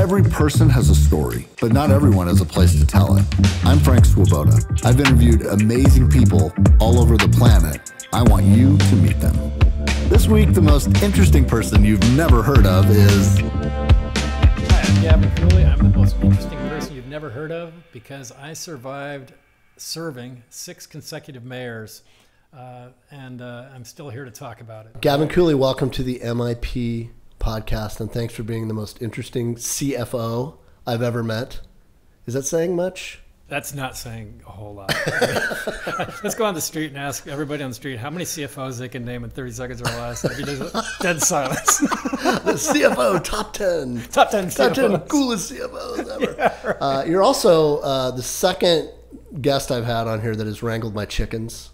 Every person has a story, but not everyone has a place to tell it. I'm Frank Swoboda. I've interviewed amazing people all over the planet. I want you to meet them. This week, the most interesting person you've never heard of is... Hi, I'm Gavin Cooley. I'm the most interesting person you've never heard of because I survived serving 6 consecutive mayors, and I'm still here to talk about it. Gavin Cooley, welcome to the MIP podcast, and thanks for being the most interesting CFO I've ever met. Is that saying much? That's not saying a whole lot. Let's go on the street and ask everybody on the street how many CFOs they can name in 30 seconds or less. If you just dead silence. The CFO top 10. Top 10 CFOs. Top 10 coolest CFOs ever. Yeah, right. You're also the second guest I've had on here that has wrangled my chickens.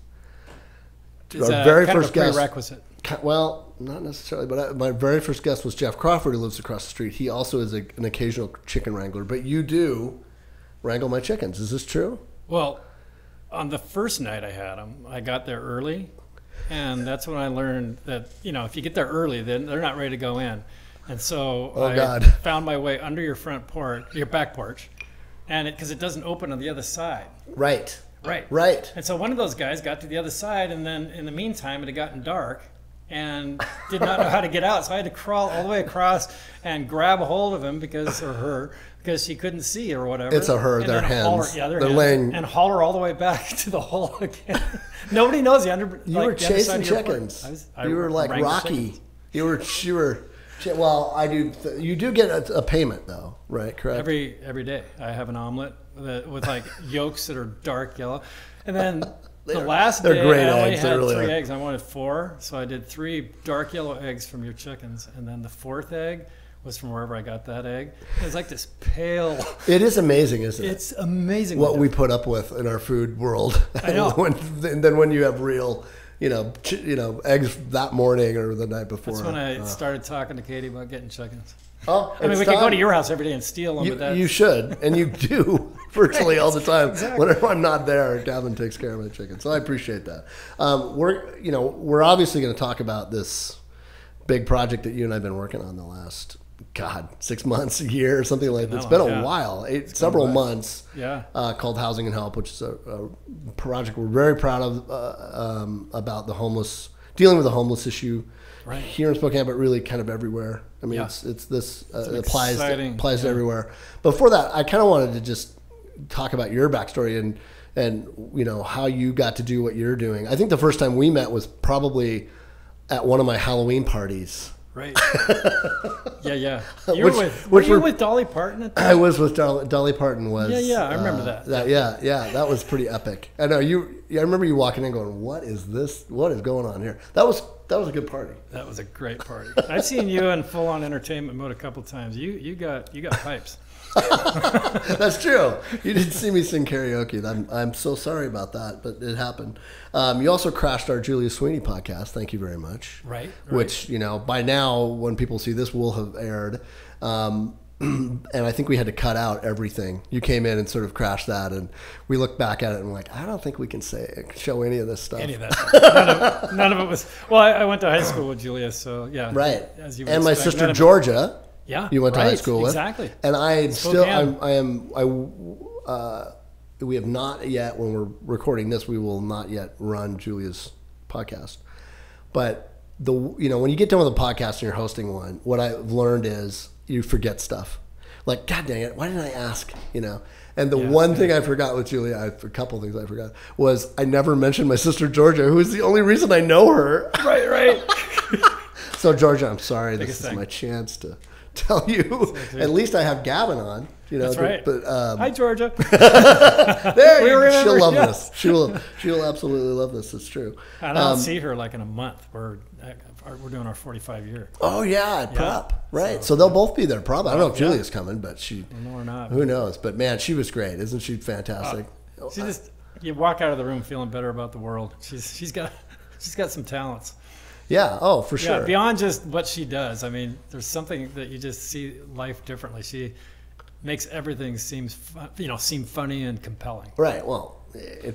Is Our very kind first of a prerequisite? Well, not necessarily, but my very first guest was Jeff Crawford, who lives across the street. He also is an occasional chicken wrangler, but you do wrangle my chickens. Is this true? Well, on the first night I had them, I got there early, and that's when I learned that, you know, if you get there early, then they're not ready to go in. And so I found my way under your front porch, your back porch, and because it doesn't open on the other side. Right. Right. And so one of those guys got to the other side, and then in the meantime, it had gotten dark and did not know how to get out. So I had to crawl all the way across and grab a hold of him because she couldn't see or whatever. It's a her, they're hens. They're hens, laying. And haul her all the way back to the hole again. Nobody knows you were chasing chickens. You were like Rocky. Chickens. You were. Well, I do. You do get a payment though, right? Correct. Every day, I have an omelet with like yolks that are dark yellow, and then the last day great I only eggs. had really 3 eggs. I wanted 4, so I did 3 dark yellow eggs from your chickens, and then the 4th egg was from wherever I got that egg. It was like this pale. It is amazing, isn't it? It's amazing what we put up with in our food world. I know. And then when you have real, eggs that morning or the night before. That's when I started talking to Katie about getting chickens. Oh, I mean, we could go to your house every day and steal them. But you should, and you do virtually all the time. Exactly. Whenever I'm not there, Gavin takes care of my chickens, so I appreciate that. We're obviously going to talk about this big project that you and I've been working on the last 6 months, a year, or something like that. It's been a while, several months. Yeah. Called Housing and Help, which is a project we're very proud of about the homeless, dealing with the homeless issue. Right. Here in Spokane, but really kind of everywhere. I mean, it applies to everywhere. Before that, I kind of wanted to just talk about your backstory and how you got to do what you're doing. I think the first time we met was probably at one of my Halloween parties. Right. Yeah. Were you with Dolly Parton at that? I was with Dolly Parton. Yeah. I remember that. That was pretty epic. I know you. I remember you walking in, going, "What is this? What is going on here?" That was a good party. That was a great party. I've seen you in full on entertainment mode a couple times. You got pipes. That's true. You didn't see me sing karaoke. I'm so sorry about that, but it happened. You also crashed our Julia Sweeney podcast. Thank you very much. Right. Which, by now, when people see this, will have aired. And I think we had to cut out everything. You came in and sort of crashed that, and we looked back at it and I don't think we can show any of this stuff. Any of that. None of it was. Well, I went to high school with Julia, so yeah. Right. As you and my sister Georgia. Yeah, you went to high school with. Exactly. And we have not yet, when we're recording this, we will not yet run Julia's podcast. But when you get done with a podcast and you're hosting one, what I've learned is you forget stuff. Like, God dang it, why didn't I ask? And the one thing I forgot with Julia, a couple things I forgot, was I never mentioned my sister Georgia, who is the only reason I know her. Right. So Georgia, I'm sorry. This is my chance to tell you. At least I have Gavin on. That's right. But hi, Georgia. She'll love this. She'll absolutely love this. It's true. I don't see her like in a month. We're doing our 45 year. Oh yeah, at prep. Right. So they'll both be there probably. I don't know if Julia's coming, but or not. Who knows? But man, she was great. Isn't she fantastic? You walk out of the room feeling better about the world. She's got some talents. Yeah. Oh, for sure. Yeah, beyond just what she does. I mean, there's something that you just see life differently. She makes everything seem funny and compelling. Right. Well,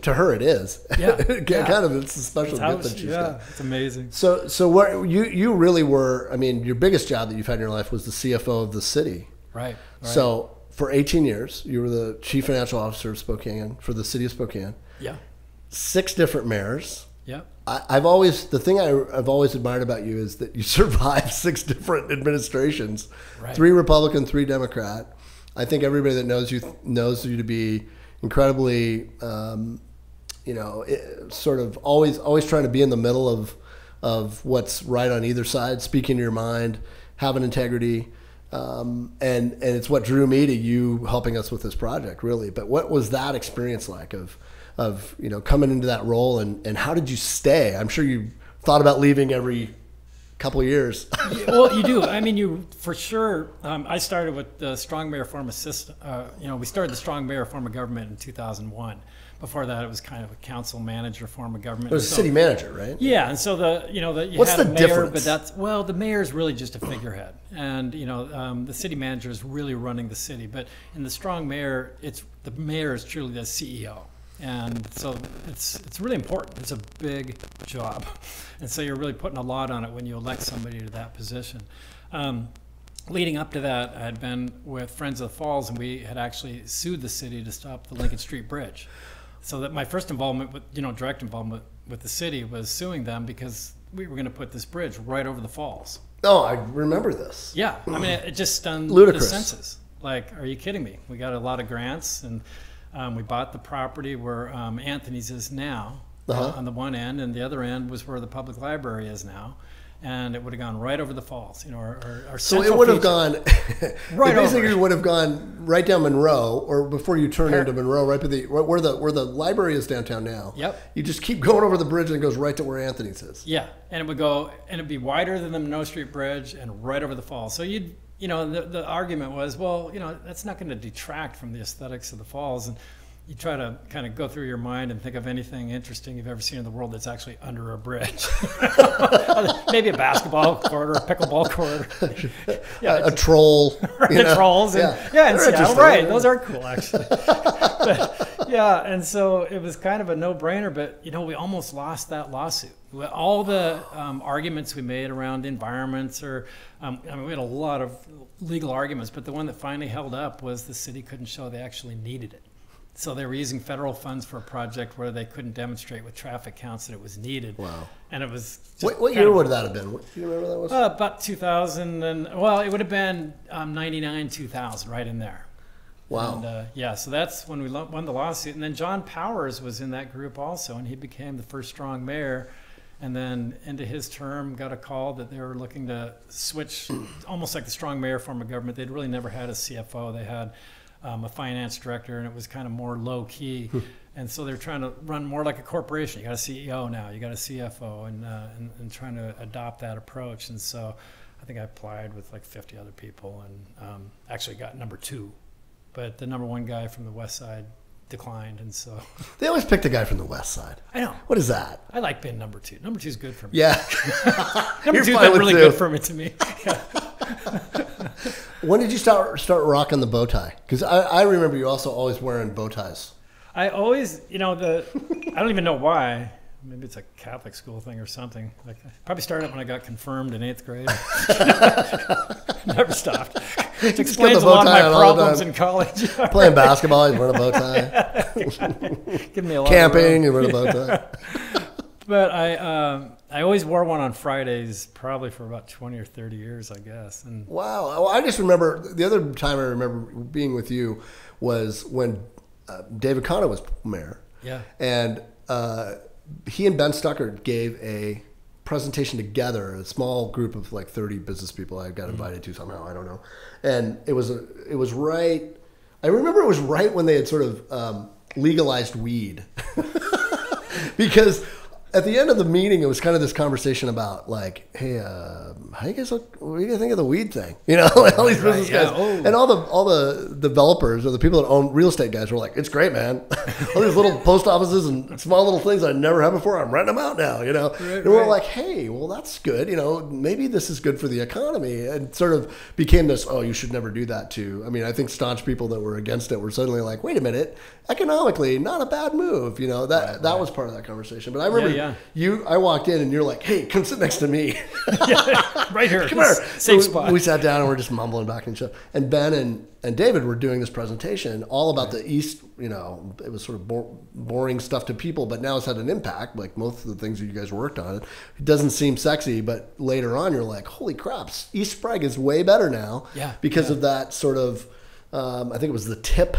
to her it is. Yeah. Kind of. It's a special gift that she's got. It's amazing. So what you really were? I mean, your biggest job that you've had in your life was the CFO of the city. Right. So for 18 years, you were the chief financial officer of Spokane for the city of Spokane. Yeah. 6 different mayors. Yeah. I've always admired about you is that you survived 6 different administrations, right. 3 Republican, 3 Democrat. I think everybody that knows you to be incredibly, sort of always trying to be in the middle of what's right on either side, speaking your mind, having integrity. And it's what drew me to you helping us with this project, really. But what was that experience like of coming into that role, and how did you stay? I'm sure you thought about leaving every couple of years. Well, you do. I mean, you for sure. I started with the strong mayor form of system. We started the strong mayor form of government in 2001. Before that, it was kind of a council manager form of government. It was a city manager, right? Yeah, and so What's had a the mayor, difference? But the mayor is really just a figurehead, and the city manager is really running the city. But in the strong mayor, the mayor is truly the CEO, and so it's really important. It's a big job, and so you're really putting a lot on it when you elect somebody to that position. Leading up to that, I had been with Friends of the Falls, and we had actually sued the city to stop the Lincoln Street Bridge. So that my first involvement with, direct involvement with the city was suing them because we were going to put this bridge right over the falls. Oh, I remember this. Yeah. I mean, it just stunned Ludicrous. the senses. Like, are you kidding me? We got a lot of grants, and we bought the property where Anthony's is now on the one end, and the other end was where the public library is now. And it would have gone right over the falls, our so it would have gone right. It basically would have gone right down Monroe, or before you turn into Monroe, right where the library is downtown now. Yep. You just keep going over the bridge and it goes right to where Anthony's is. Yeah, and it would go, and it'd be wider than the Monroe Street Bridge and right over the falls. So the argument was, well, that's not going to detract from the aesthetics of the falls, and you try to kind of go through your mind and think of anything interesting you've ever seen in the world that's actually under a bridge. Maybe a basketball court or a pickleball court. Yeah, a troll. The trolls. And, in Seattle, right. Yeah. Those are cool, actually. And so it was kind of a no-brainer, but, we almost lost that lawsuit. All the arguments we made around environments we had a lot of legal arguments, but the one that finally held up was the city couldn't show they actually needed it. So they were using federal funds for a project where they couldn't demonstrate with traffic counts that it was needed. Wow. And it was... What year would that have been? Do you remember that was? About 2000. It would have been 99, 2000, right in there. Wow. And, so that's when we won the lawsuit. And then John Powers was in that group also, and he became the first strong mayor. And then into his term, got a call that they were looking to switch, almost like the strong mayor form of government. They'd really never had a CFO. They had... a finance director, and it was kind of more low key. And so they're trying to run more like a corporation. You got a CEO now, you got a CFO, and trying to adopt that approach. And so I think I applied with like 50 other people, and actually got number 2. But the number 1 guy from the West Side declined, and so they always pick the guy from the West Side. I know. What is that? I like being number 2. Number 2 is good for me. Yeah. Number 2 is really good for me. Yeah. When did you start rocking the bow tie? Because I remember you also always wearing bow ties. I always, I don't even know why. Maybe it's a Catholic school thing or something. Like, I probably started when I got confirmed in 8th grade. Never stopped. Which explains a lot of my problems in college. Playing basketball, you wear a bow tie. Give me a lot Camping, you wear a bow tie. But I always wore one on Fridays, probably for about 20 or 30 years, I guess. And wow. Well, I just remember, the other time I remember being with you was when David Connor was mayor. Yeah. And he and Ben Stucker gave a presentation together, a small group of like 30 business people I got invited to somehow, I don't know. And it was right, I remember it was right when they had sort of legalized weed. Because at the end of the meeting, it was kind of this conversation about like, hey, how you guys look? What do you think of the weed thing? All these business guys, and all the developers or the people that own real estate guys were like, it's great, man. All these little post offices and small little things I never had before, I'm renting them out now. And we're like, hey, well, that's good. Maybe this is good for the economy, and sort of became this. Oh, you should never do that too. I mean, I think staunch people that were against it were suddenly like, wait a minute, economically, not a bad move. That was part of that conversation. But I remember I walked in and you're like, hey, come sit next to me. Right here. Come here. Safe spot. We sat down and we're just mumbling back and stuff. And Ben and David were doing this presentation all about the East. You know, it was sort of boring stuff to people, but now it's had an impact. Like most of the things that you guys worked on, it doesn't seem sexy, but later on you're like, holy crap, East Sprague is way better now because of that sort of, I think it was the TIP,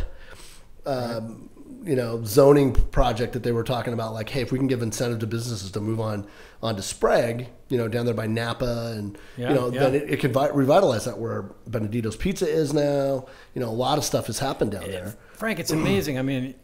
zoning project that they were talking about. Like, hey, if we can give incentive to businesses to move on to Sprague, down there by Napa, and then it can revitalize that where Benedito's Pizza is now. A lot of stuff has happened down there. Frank, it's amazing. I mean,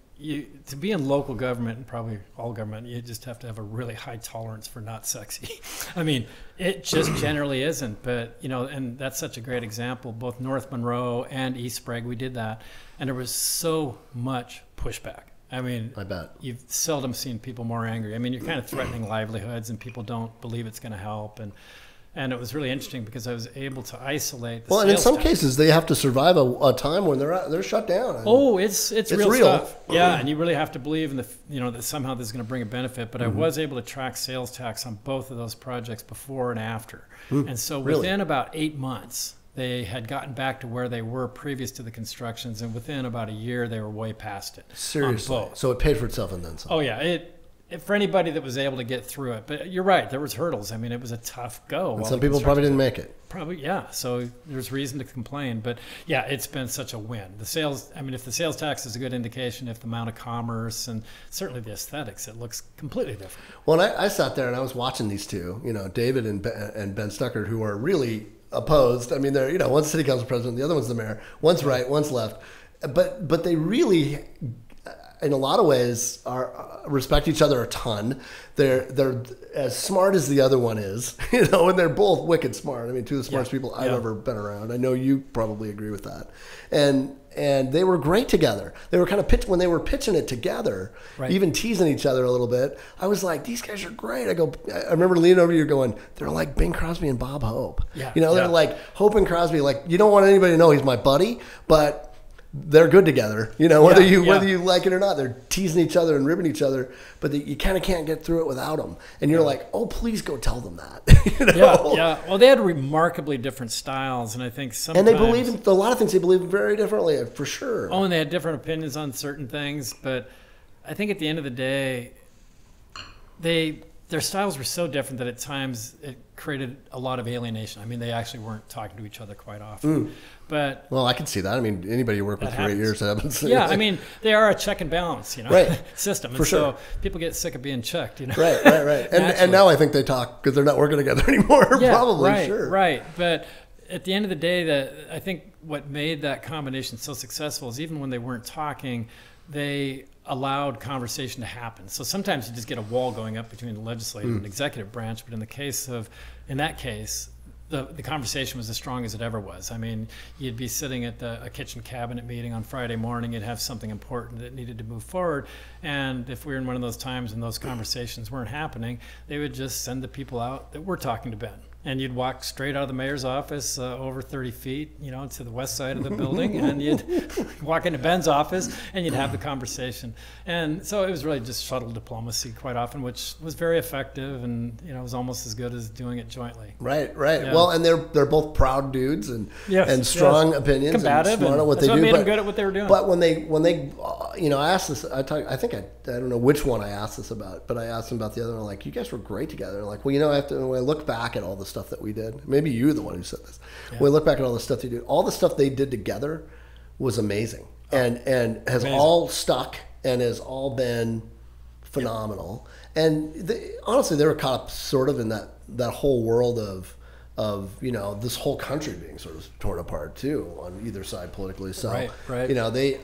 to be in local government, and probably all government, you just have to have a really high tolerance for not sexy. I mean, it just generally isn't. But, and that's such a great example. Both North Monroe and East Sprague, we did that. And there was so much pushback. I mean, I bet you've seldom seen people more angry. I mean, you're kind of threatening livelihoods, and people don't believe it's going to help. And it was really interesting because I was able to isolate the and in some cases they have to survive a time when they're shut down. It's real stuff. Yeah, and you really have to believe in that somehow this is going to bring a benefit. But I was able to track sales tax on both of those projects before and after. And so within about 8 months, they had gotten back to where they were previous to the constructions, and within about a year they were way past it. Seriously. So it paid for itself and then some. Oh yeah, for anybody that was able to get through it. But you're right, there was hurdles. I mean, it was a tough go. And some people probably didn't make it. Probably, yeah. So there's reason to complain. But yeah, it's been such a win. If the sales tax is a good indication, if the amount of commerce and certainly the aesthetics, it looks completely different. Well, I sat there and I was watching these two, David and Ben Stuckert, who are really opposed. I mean, they're, one's city council president, the other one's the mayor. One's right, one's left. But they really, in a lot of ways, respect each other a ton. They're as smart as the other one is, and they're both wicked smart. I mean, two of the smartest people I've ever been around. I know you probably agree with that. And they were great together. They were kind of when they were pitching it together, even teasing each other a little bit. I was like, these guys are great. I remember leaning over to you going, they're like Bing Crosby and Bob Hope. They're like Hope and Crosby. Like, you don't want anybody to know he's my buddy, but they're good together, whether you like it or not. They're teasing each other and ribbing each other, but you kind of can't get through it without them. And you're like, oh, please go tell them that. Yeah. Well, they had remarkably different styles, and I think sometimes... And they believe in a lot of things. They believe very differently, for sure. Oh, and they had different opinions on certain things, but I think at the end of the day, their styles were so different that at times it created a lot of alienation. I mean, they actually weren't talking to each other quite often. But well, I can see that. I mean, anybody you work with for 8 years happens. Yeah, I mean, they are a check and balance, system. And for sure. So people get sick of being checked, Right. And now I think they talk because they're not working together anymore. Probably, sure. Right. But at the end of the day, I think what made that combination so successful is even when they weren't talking, they allowed conversation to happen. So sometimes you just get a wall going up between the legislative and executive branch, but in that case, the conversation was as strong as it ever was. I mean, you'd be sitting at a kitchen cabinet meeting on Friday morning, you'd have something important that needed to move forward, and if we were in one of those times when those conversations weren't happening, they would just send the people out that were talking to Ben. And you'd walk straight out of the mayor's office over 30 feet, to the west side of the building, and you'd walk into Ben's office, and you'd have the conversation. And so it was really just shuttle diplomacy quite often, which was very effective, and it was almost as good as doing it jointly. Right. Yeah. Well, and they're both proud dudes and strong opinions, combative, and smart at what they do. Made them good at what they were doing. But when they I asked this, I don't know which one I asked this about, but I asked them about the other one. Like, you guys were great together. And like, well, when I look back at all the stuff that we did, maybe you're the one who said this. When we look back at all the stuff they did, all the stuff they did together was amazing, and has all stuck and has all been phenomenal. And honestly, they were caught up sort of in that whole world of this whole country being sort of torn apart too on either side politically. So right.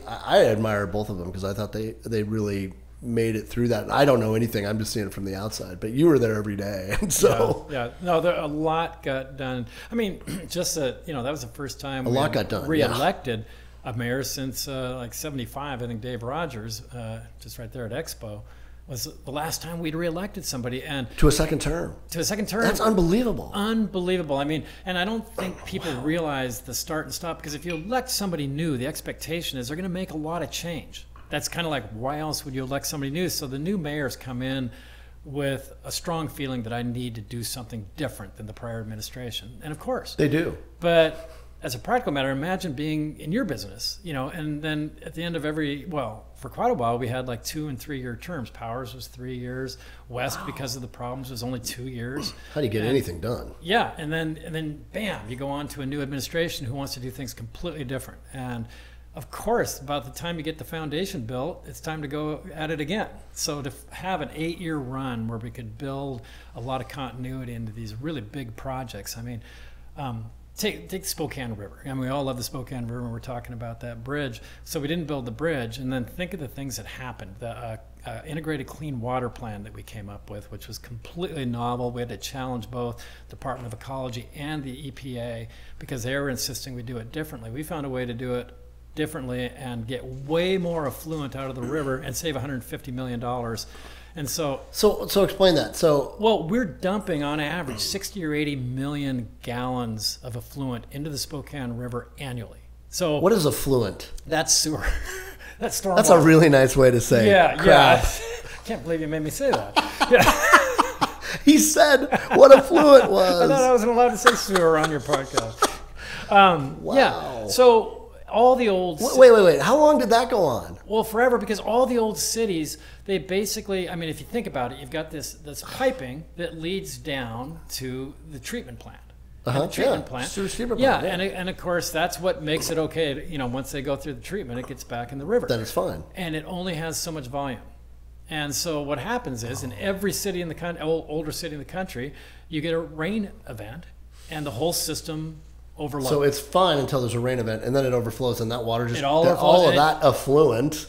I admire both of them because I thought they really made it through that. And I don't know anything. I'm just seeing it from the outside. But you were there every day, and so no, a lot got done. I mean, just that was the first time a lot got done. Reelected a mayor since like '75. I think Dave Rogers, just right there at Expo, was the last time we'd reelected somebody, and to a second term. That's unbelievable. Unbelievable. I mean, and I don't think people realize the start and stop, because if you elect somebody new, the expectation is they're going to make a lot of change. That's kind of like, why else would you elect somebody new? So the new mayors come in with a strong feeling that I need to do something different than the prior administration. And of course they do. But as a practical matter, imagine being in your business, and then at the end of for quite a while, we had like 2 and 3 year terms. Powers was 3 years. West, because of the problems, was only 2 years. How do you get anything done? Yeah. And then bam, you go on to a new administration who wants to do things completely different. And of course, about the time you get the foundation built, it's time to go at it again. So to have an 8-year run where we could build a lot of continuity into these really big projects. I mean, take the Spokane River. I mean, we all love the Spokane River when we're talking about that bridge. So we didn't build the bridge. And then think of the things that happened. The integrated clean water plan that we came up with, which was completely novel. We had to challenge both Department of Ecology and the EPA because they were insisting we do it differently. We found a way to do it differently and get way more effluent out of the river and save $150 million. And so explain that. Well, we're dumping on average 60 or 80 million gallons of effluent into the Spokane River annually. So what is effluent? That's sewer. That's stormwater. That's a really nice way to say yeah, crap. Yeah. I can't believe you made me say that. Yeah. He said what effluent was. I thought I wasn't allowed to say sewer on your podcast. Wow. Yeah. So all the old... Wait. How long did that go on? Well, forever, because all the old cities, they basically... I mean, if you think about it, you've got this piping that leads down to the treatment plant. The treatment plant. Treatment yeah, plant. Yeah, and of course, that's what makes it okay. Once they go through the treatment, it gets back in the river. Then it's fine. And it only has so much volume. And so what happens is, in every city in the country, older city in the country, you get a rain event, and the whole system overloads. So it's fine until there's a rain event, and then it overflows, and that water just all of that effluent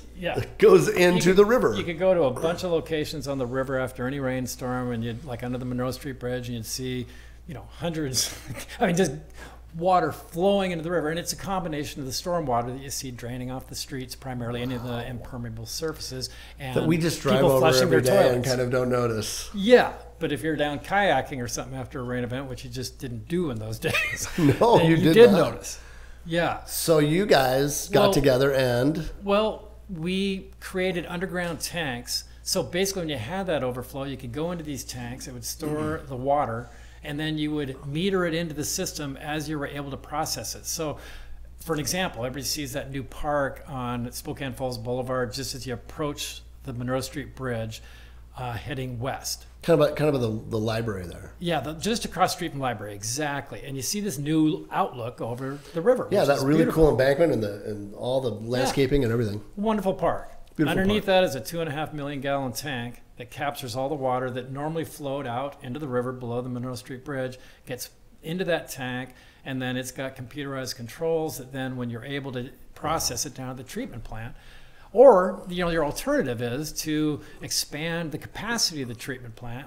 goes into the river. You could go to a bunch of locations on the river after any rainstorm, and you'd like under the Monroe Street Bridge, and you'd see, hundreds. I mean, just water flowing into the river, and it's a combination of the storm water that you see draining off the streets, primarily any of the impermeable surfaces, and that we just drive over every day and kind of don't notice. Yeah. But if you're down kayaking or something after a rain event, which you just didn't do in those days, no, you did notice. Yeah. So you guys got together and... Well, we created underground tanks. So basically when you had that overflow, you could go into these tanks, it would store the water, and then you would meter it into the system as you were able to process it. So for an example, everybody sees that new park on Spokane Falls Boulevard just as you approach the Monroe Street Bridge heading west. Kind of the library there. Yeah, just across the street from the library, exactly. And you see this new outlook over the river. Yeah, that really cool embankment and all the landscaping and everything. Wonderful park. Beautiful Underneath park. that is a 2.5 million gallon tank that captures all the water that normally flowed out into the river below the Monroe Street Bridge, gets into that tank, and then it's got computerized controls that then when you're able to process it down at the treatment plant. Or, your alternative is to expand the capacity of the treatment plant,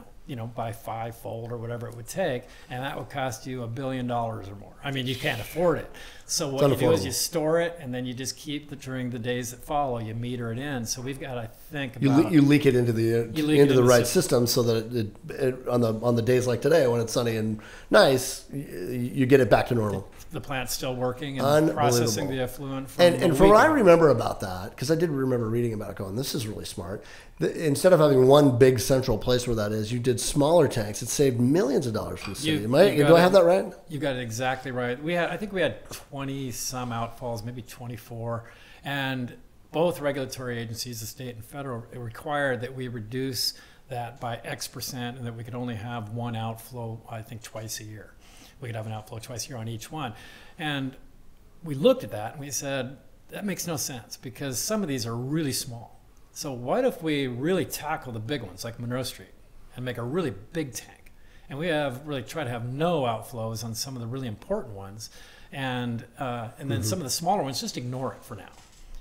by 5-fold or whatever it would take, and that would cost you $1 billion or more. I mean, you can't afford it. So what you do is you store it, and then you just keep during the days that follow, you meter it in. So we've got to think about... You leak it into the right system so that it on the days like today when it's sunny and nice, you get it back to normal. The plant's still working and processing the effluent. And from what I remember about that, because I did remember reading about it going, this is really smart. Instead of having one big central place where that is, you did smaller tanks. It saved millions of dollars for the city. Do I have that right? You got it exactly right. I think we had 20 some outfalls, maybe 24. And both regulatory agencies, the state and federal, required that we reduce that by X% and that we could only have one outflow, I think, twice a year. We could have an outflow twice a year on each one. And we looked at that and we said, that makes no sense because some of these are really small. So what if we really tackle the big ones like Monroe Street and make a really big tank? And we try to have no outflows on some of the really important ones. And then some of the smaller ones, just ignore it for now.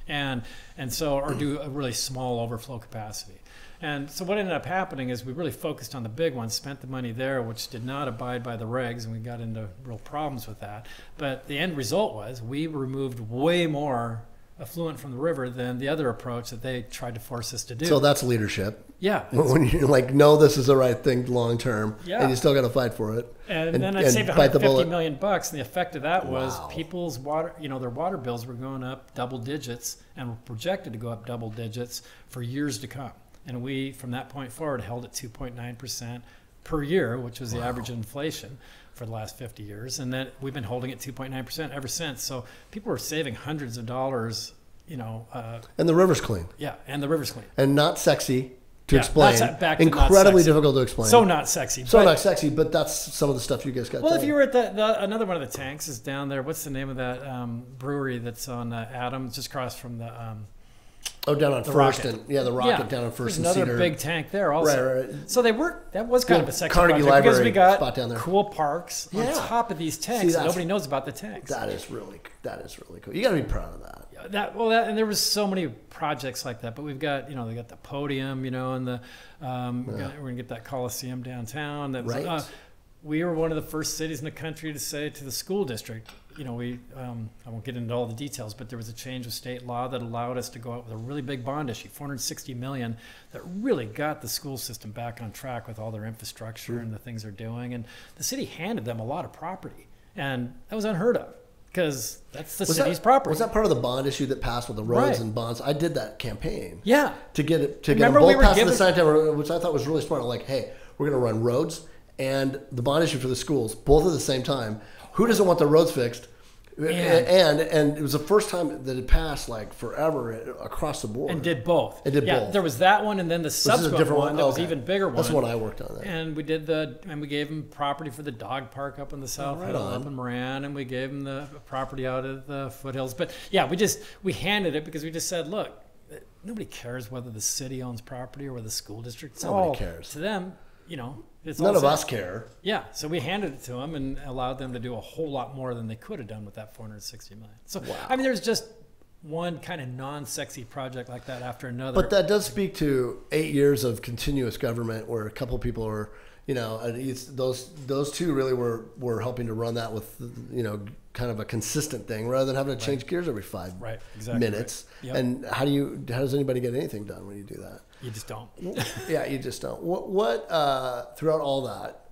Or do a really small overflow capacity. And so what ended up happening is we really focused on the big ones, spent the money there, which did not abide by the regs, and we got into real problems with that. But the end result was we removed way more effluent from the river than the other approach that they tried to force us to do. So that's leadership. Yeah. When you're like, no, this is the right thing long term, and you still got to fight for it. And then I saved $150 million, and the effect of that was people's water, their water bills were going up double digits and were projected to go up double digits for years to come. And we, from that point forward, held at 2.9% per year, which was the average inflation for the last 50 years. And then we've been holding at 2.9% ever since. So people are saving hundreds of dollars, and the river's clean. Yeah, and the river's clean. And not sexy to explain. Back to incredibly difficult to explain. So not sexy. Not sexy, but that's some of the stuff you guys got. Well, if you were at another one of the tanks is down there. What's the name of that brewery that's on Adams, just across from the... down on First and the Rocket down on First and Cedar. Another big tank there also. Right. So that was kind of a sexy Carnegie project because Library we got spot down there. Cool parks on top of these tanks. And nobody knows about the tanks. That is really cool. You got to be proud of that. And there was so many projects like that. But we've got they got the podium, and the we're gonna get that Coliseum downtown. That was, we were one of the first cities in the country to say to the school district, we I won't get into all the details, but there was a change of state law that allowed us to go out with a really big bond issue, $460 million, that really got the school system back on track with all their infrastructure and the things they're doing. And the city handed them a lot of property, and that was unheard of because that's the city's property. Was that part of the bond issue that passed with the roads and bonds? I did that campaign. Yeah, to get them both passed at the same time, which I thought was really smart. Like, hey, we're going to run roads and the bond issue for the schools both at the same time. Who doesn't want their roads fixed? And it was the first time that it passed like forever across the board. And did both. It did both. There was that one, and then the subsequent one that was even bigger one. That's the one I worked on. And we did we gave them property for the dog park up in the south hill, up in Moran, and we gave them the property out of the foothills. But we handed it because we just said, look, nobody cares whether the city owns property or whether the school district. Nobody cares. To them, it's none of us care. Yeah, so we handed it to them and allowed them to do a whole lot more than they could have done with that $460 million. So there's just one kind of non-sexy project like that after another. But that does speak to 8 years of continuous government, where a couple of people are, those two really were helping to run that with, kind of a consistent thing rather than having to change gears every 5 minutes. Right. Yep. And how does anybody get anything done when you do that? You just don't. Yeah, you just don't. What throughout all that,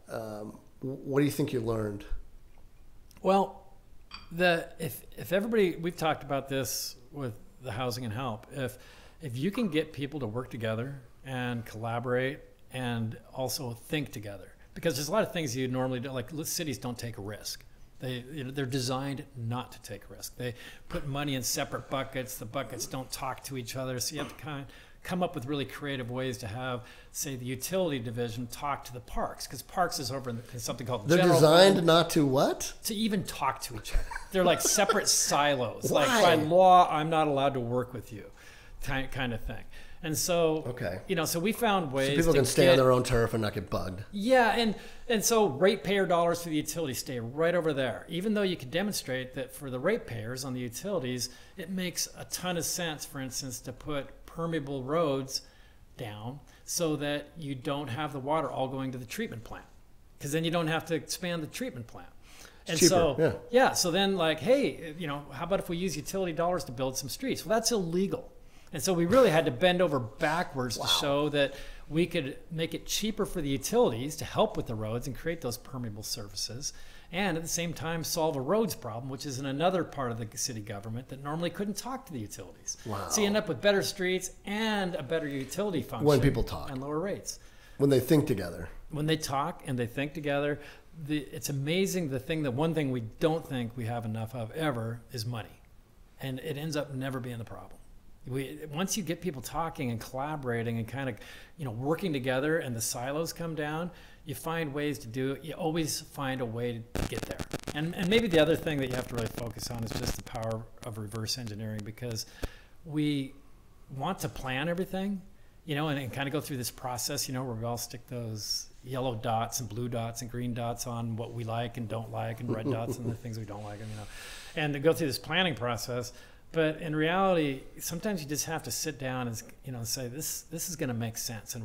what do you think you learned? Well, if everybody, we've talked about this with the Housing and Help, if you can get people to work together and collaborate and also think together, because there's a lot of things you normally do, like cities don't take a risk. They're designed not to take a risk. They put money in separate buckets. The buckets don't talk to each other, so you have to come up with really creative ways to have, say, the utility division talk to the parks, because parks is over in something called They're designed not to what? To even talk to each other. They're like separate silos. Why? Like by law, I'm not allowed to work with you, kind of thing. And so, so we found ways so people can stay on their own turf and not get bugged. Yeah, and so ratepayer dollars for the utilities stay right over there. Even though you can demonstrate that for the ratepayers on the utilities, it makes a ton of sense, for instance, to put permeable roads down so that you don't have the water all going to the treatment plant, because then you don't have to expand the treatment plant. And cheaper, so then hey, how about if we use utility dollars to build some streets? Well, that's illegal. And so we really had to bend over backwards to show that we could make it cheaper for the utilities to help with the roads and create those permeable surfaces, and at the same time solve a roads problem, which is in another part of the city government that normally couldn't talk to the utilities. Wow. So you end up with better streets and a better utility function. When people talk. And lower rates. When they think together. When they talk and they think together. It's amazing. The one thing we don't think we have enough of ever is money. And it ends up never being the problem. Once you get people talking and collaborating and kind of, working together, and the silos come down, you find ways to do it. You always find a way to get there. And maybe the other thing that you have to really focus on is just the power of reverse engineering, because we want to plan everything, and kind of go through this process, where we all stick those yellow dots and blue dots and green dots on what we like and don't like, and red dots on the things we don't like, and to go through this planning process. But in reality, sometimes you just have to sit down and say, this is going to make sense, and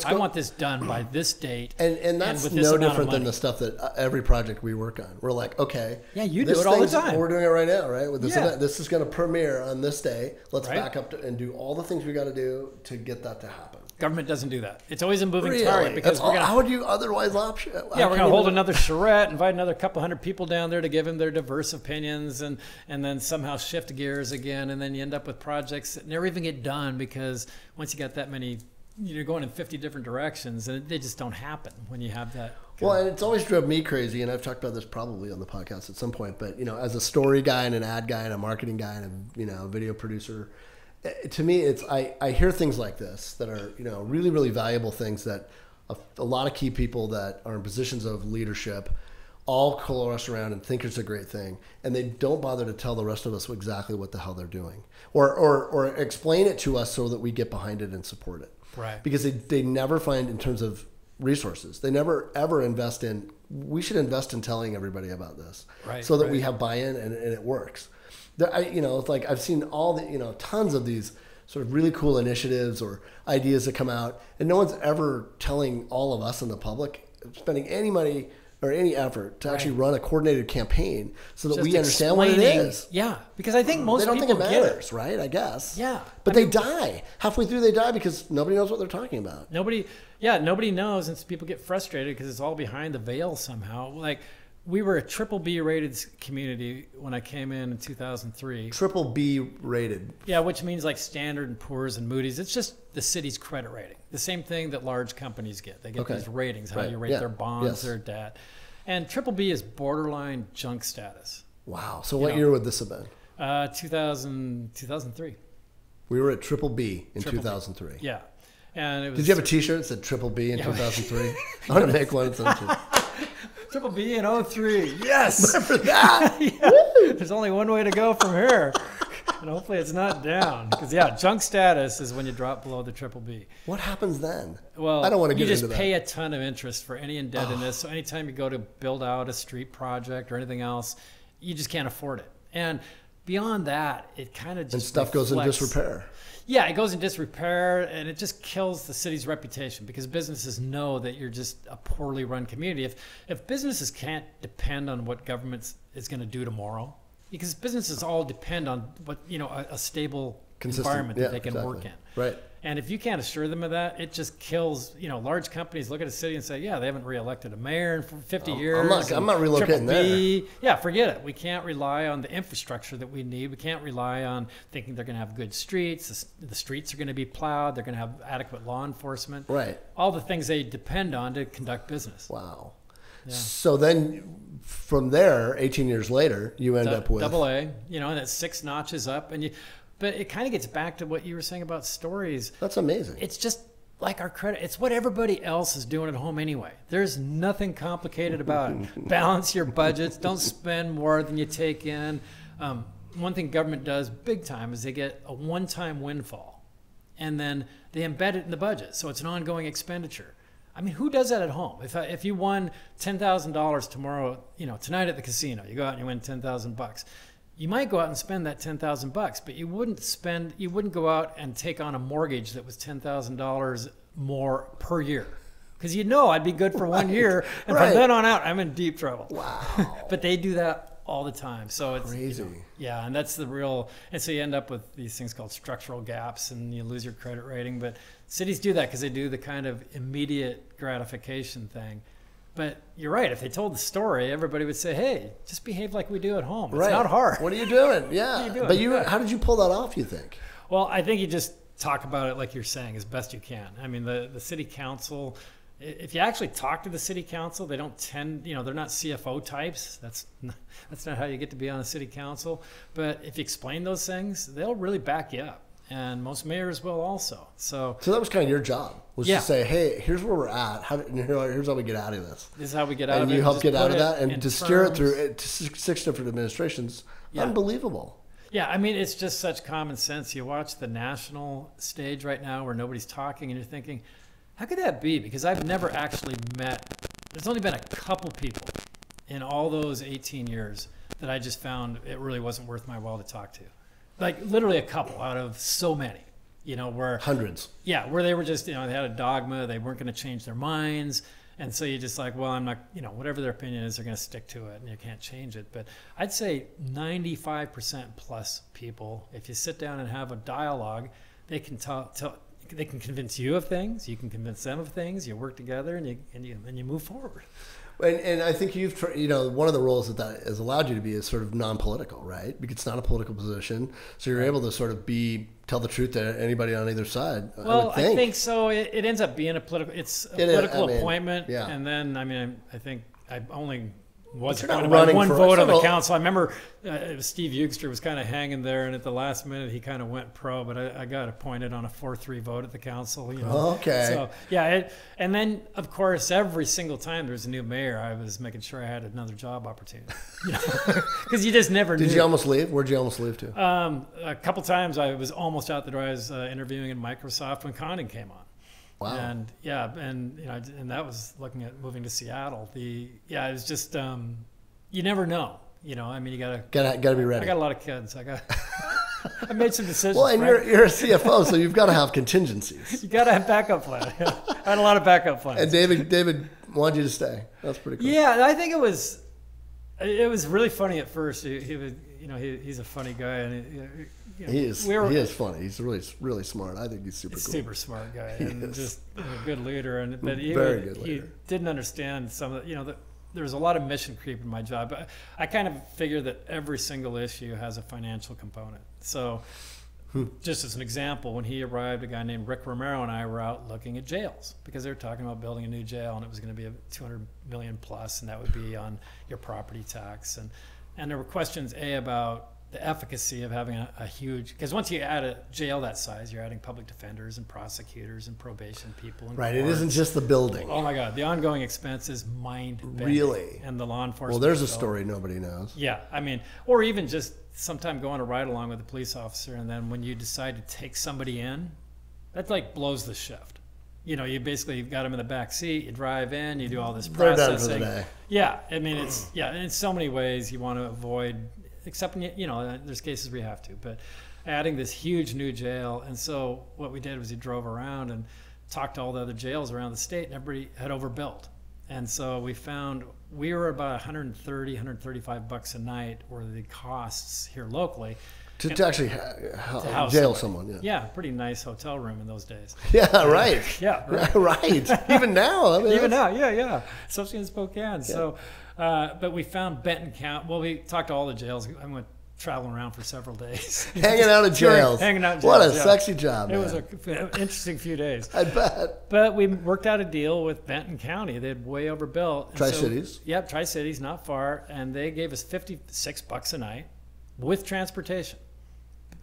I want this done by this date. And that's with no different than the stuff that every project we work on. We're like, okay, yeah, you do it all the time. We're doing it right now, right? With this event, this is going to premiere on this day. Let's back up and do all the things we got to do to get that to happen. Government doesn't do that. It's always a moving target, because how would you otherwise option? Yeah, we're going to hold another charrette, invite another couple hundred people down there to give them their diverse opinions, and then somehow shift gears again, and then you end up with projects that never even get done, because once you got that many you're going in 50 different directions, and they just don't happen when you have that. Well, and it's always drove me crazy, and I've talked about this probably on the podcast at some point, but, as a story guy and an ad guy and a marketing guy and a video producer, to me, it's I hear things like this that are, really, really valuable things that a lot of key people that are in positions of leadership all coalesce around and think it's a great thing, and they don't bother to tell the rest of us exactly what the hell they're doing, or explain it to us so that we get behind it and support it. Right. Because they never find, in terms of resources, they never ever invest in. We should invest in telling everybody about this, right, so that we have buy-in and it works. It's like I've seen all the tons of these sort of really cool initiatives or ideas that come out, and no one's ever telling all of us in the public, spending any money or any effort to actually run a coordinated campaign so that we understand what it is. Yeah, because I think most people they don't think it matters, right? I guess. Yeah. But they die. Halfway through they die because nobody knows what they're talking about. Nobody knows, and people get frustrated because it's all behind the veil somehow. Like, we were a triple B rated community when I came in 2003. Triple B rated. Yeah, which means like Standard & Poor's and Moody's. It's just the city's credit rating. The same thing that large companies get. They get these ratings, how you rate their bonds, their debt. And triple B is borderline junk status. Wow. So what year would this have been? 2003. We were at triple B in 2003. Yeah. And it was, did you have a T-shirt that said triple B in 2003? I'm going to make one. Triple B in 03. Yes. Remember that? There's only one way to go from here. And hopefully it's not down. Because, junk status is when you drop below the triple B. What happens then? Well, I don't want to get into that. You just pay a ton of interest for any indebtedness. So anytime you go to build out a street project or anything else, you just can't afford it. And beyond that, it kind of just and stuff goes in disrepair. Yeah, it goes in disrepair, and it just kills the city's reputation because businesses know that you're just a poorly run community. If businesses can't depend on what government is going to do tomorrow, because businesses all depend on what a stable environment that they can work in. Right. And if you can't assure them of that, it just kills. Large companies look at a city and say, "Yeah, they haven't reelected a mayor in 50 years." I'm not relocating there. Yeah, forget it. We can't rely on the infrastructure that we need. We can't rely on thinking they're going to have good streets. The streets are going to be plowed. They're going to have adequate law enforcement. Right. All the things they depend on to conduct business. Wow. Yeah. So then, from there, 18 years later, you end up with AA. And it's 6 notches up, and you. But it kind of gets back to what you were saying about stories. That's amazing. It's just like our credit. It's what everybody else is doing at home anyway. There's nothing complicated about it. Balance your budgets. Don't spend more than you take in. One thing government does big time is they get a one-time windfall, and then they embed it in the budget. So it's an ongoing expenditure. I mean, who does that at home? If you won $10,000 tomorrow, tonight at the casino, you go out and you win $10,000. You might go out and spend that $10,000, but you wouldn't go out and take on a mortgage that was $10,000 more per year. Because I'd be good for 1 year, and from then on out, I'm in deep trouble. Wow. But they do that all the time. So it's crazy. And that's the real, and so you end up with these things called structural gaps, and you lose your credit rating. But cities do that because they do the kind of immediate gratification thing. But you're right. If they told the story, everybody would say, "Hey, just behave like we do at home. It's not hard." What are you doing? Yeah. What are you doing? But how did you pull that off, you think? Well, I think you just talk about it like you're saying as best you can. I mean, the city council, if you actually talk to the city council, they don't tend, they're not CFO types. That's not how you get to be on a city council. But if you explain those things, they'll really back you up. And most mayors will also. So that was kind of your job, was to say, hey, here's where we're at. Here's how we get out of this. This is how we get out of it. And you help get out of that, and to steer it through 6 different administrations. Unbelievable. Yeah, I mean, it's just such common sense. You watch the national stage right now where nobody's talking, and you're thinking, how could that be? Because I've never actually there's only been a couple people in all those 18 years that I just found it really wasn't worth my while to talk to. Like literally a couple out of so many, where hundreds. Yeah, where they were just, they had a dogma. They weren't going to change their minds. And so you're just like, well, I'm not, whatever their opinion is, they're going to stick to it and you can't change it. But I'd say 95% plus people, if you sit down and have a dialogue, they can they can convince you of things. You can convince them of things. You work together and you move forward. And I think one of the roles that has allowed you to be is sort of non-political, right? Because it's not a political position, so you're able to sort of tell the truth to anybody on either side. Well, I think so. It ends up being a political appointment, yeah. And then I think I only was appointed by one vote on the council. I remember Steve Eugster was kind of hanging there, and at the last minute he kind of went pro, but I got appointed on a 4-3 vote at the council. Okay. So yeah, and then of course every single time there was a new mayor, I was making sure I had another job opportunity. Because you just never knew. Did you almost leave? Where'd you almost leave to? A couple times I was almost out the door. I was interviewing in Microsoft when Condon came on. Wow. And and that was looking at moving to Seattle. It was just you never know. You gotta be ready. I got a lot of kids. I made some decisions. Well, and you're a CFO, so you've got to have contingencies. You got to have backup plans. I had a lot of backup plans. And David wanted you to stay. That's pretty cool. Yeah, I think it was really funny at first. He's a funny guy, and he is funny. He's really smart. I think he's super cool. Super smart guy, and just a good leader. But he didn't understand some of there's a lot of mission creep in my job. I kind of figure that every single issue has a financial component. So just as an example, when he arrived, a guy named Rick Romero and I were out looking at jails because they were talking about building a new jail, and it was going to be a $200 million plus, and that would be on your property tax. And there were questions about the efficacy of having a huge, because once you add a jail that size, you're adding public defenders and prosecutors and probation people. And right, courts. It isn't just the building. Oh my God, the ongoing expense is mind-bending. Really? And the law enforcement. Well, there's a story nobody knows. Yeah, or even just sometime going to ride along with a police officer, and then when you decide to take somebody in, that like blows the shift. You basically got them in the back seat, you drive in, you do all this processing. They're done for the day. Yeah, it's in so many ways you want to avoid, except there's cases where you have to, but adding this huge new jail. And so what we did was we drove around and talked to all the other jails around the state, and everybody had overbuilt. And so we found we were about $130, $135 a night were the costs here locally. To actually jail someone. Yeah, pretty nice hotel room in those days. Yeah, right. Yeah, right. Right. Even now. Yeah. Especially in Spokane. Yeah. So, but we found Benton County. Well, we talked to all the jails. I went traveling around for several days. Hanging out in jails. What a sexy job, man. It was an interesting few days. I bet. But we worked out a deal with Benton County. They'd way overbuilt. Tri-Cities? Yep, Tri-Cities, not far. And they gave us $56 a night with transportation.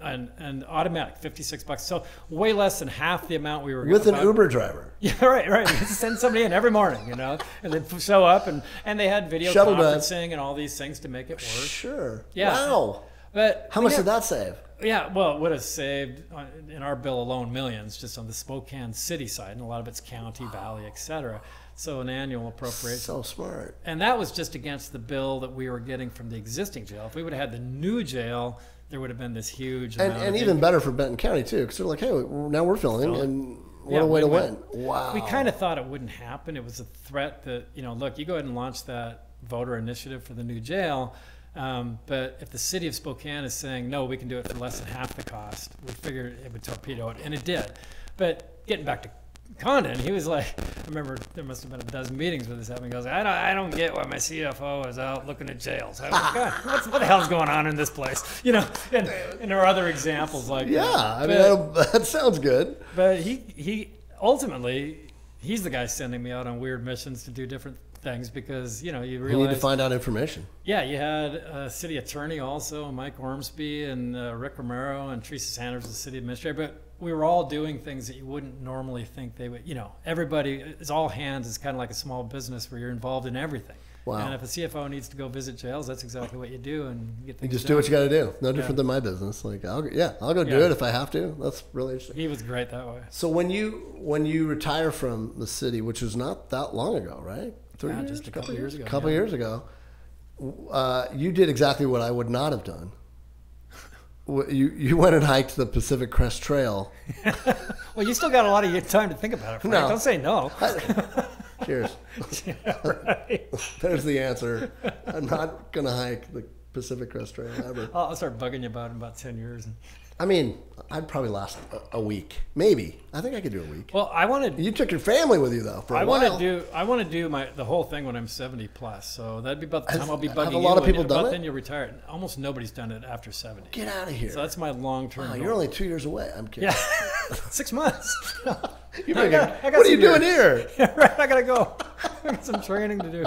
And automatic, $56. So way less than half the amount we were with an Uber driver. Yeah, right. Send somebody in every morning, and they'd show up, and they had video conferencing and all these things to make it work. Sure. Yeah. Wow. But how much did that save? Yeah, well, it would have saved in our bill alone millions just on the Spokane city side, and a lot of it's county, valley, etc. So an annual appropriation. So smart. And that was just against the bill that we were getting from the existing jail. If we would have had the new jail, there would have been this huge amount and even better for Benton County too, because they're like, hey, now we're filling, and what a way to win. Wow. We kind of thought it wouldn't happen. It was a threat that, look, you go ahead and launch that voter initiative for the new jail, but if the city of Spokane is saying, no, we can do it for less than half the cost, we figured it would torpedo it, and it did. But getting back to Condon, he was like, I remember there must have been a dozen meetings with this happening. He goes, I don't get why my CFO is out looking at jails. I was like, God, what the hell's going on in this place? And there are other examtions like that. Yeah, that sounds good. But he ultimately, he's the guy sending me out on weird missions to do different things because, you realize. You need to find out information. Yeah, you had a city attorney also, Mike Ormsby, and Rick Romero, and Teresa Sanders, the city administrator. But we were all doing things that you wouldn't normally think they would. Everybody is all hands. It's kind of like a small business where you're involved in everything. Wow. And if a CFO needs to go visit jails, that's exactly what you do, and you get things You just done. do what you got to do. No different than my business. Like, I'll go do it if I have to. That's really interesting. He was great that way. So when you retire from the city, which was not that long ago, right? 3 years? Just a couple years ago. Couple years ago, you did exactly what I would not have done. You went and hiked the Pacific Crest Trail. Well, you still got a lot of time to think about it, Frank. No. Don't say no. Cheers. Yeah, right. There's the answer. I'm not going to hike the Pacific Crest Trail ever. I'll start bugging you about it in about 10 years. I mean, I'd probably last a week, maybe. I think I could do a week. Well, You took your family with you though for a while. I want to do the whole thing when I'm 70 plus. So that'd be about the time I'll be bugging you. Have a lot of people done it? Then you'll retire. Almost nobody's done it after 70. Get out of here. So that's my long-term goal. You're only 2 years away. I'm kidding. Yeah, 6 months. What are you doing here? Yeah, right. I gotta go. I got some training to do.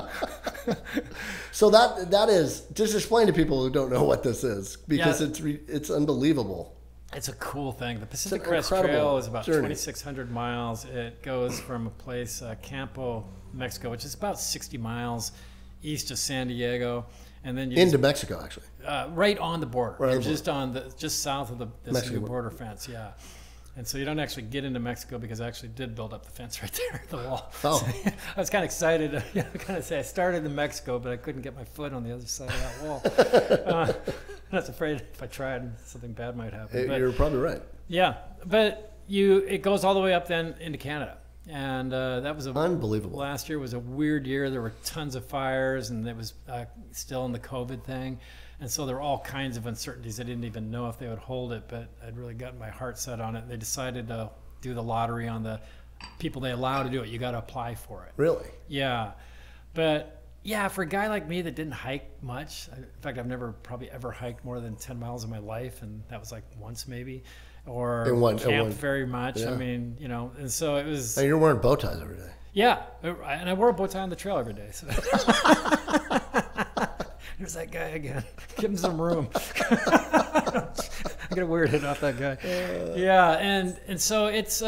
So that is, just explain to people who don't know what this is, because it's unbelievable. It's a cool thing. The Pacific Crest Trail is about 2,600 miles. It goes from a place, Campo, Mexico, which is about 60 miles east of San Diego, and then into Mexico, actually. Right on the border. Right, just south of this new border fence. Yeah. And so you don't actually get into Mexico, because I actually did build up the fence right there, the wall. Oh. So, I was kind of excited to kind of say I started in Mexico, but I couldn't get my foot on the other side of that wall. I was afraid if I tried, something bad might happen. You're probably right. Yeah, but it goes all the way up then into Canada. And that was unbelievable. Last year was a weird year. There were tons of fires, and it was still in the COVID thing. And so there were all kinds of uncertainties. I didn't even know if they would hold it, but I'd really gotten my heart set on it. They decided to do the lottery on the people they allow to do it. You got to apply for it. Really? Yeah. But yeah, for a guy like me that didn't hike much, in fact, I've never probably ever hiked more than 10 miles in my life, and that was like once maybe, or camped very much. Yeah. I mean, and so it was. And you're wearing bow ties every day. Yeah, and I wore a bow tie on the trail every day. So. There's that guy again. Give him some room. I get a weird hit off that guy. Yeah, and so it's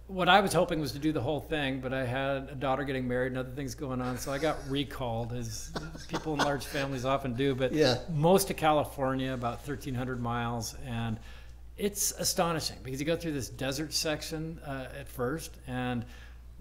what I was hoping was to do the whole thing, but I had a daughter getting married and other things going on, so I got recalled, as people in large families often do. But most of California, about 1,300 miles, and it's astonishing because you go through this desert section at first, and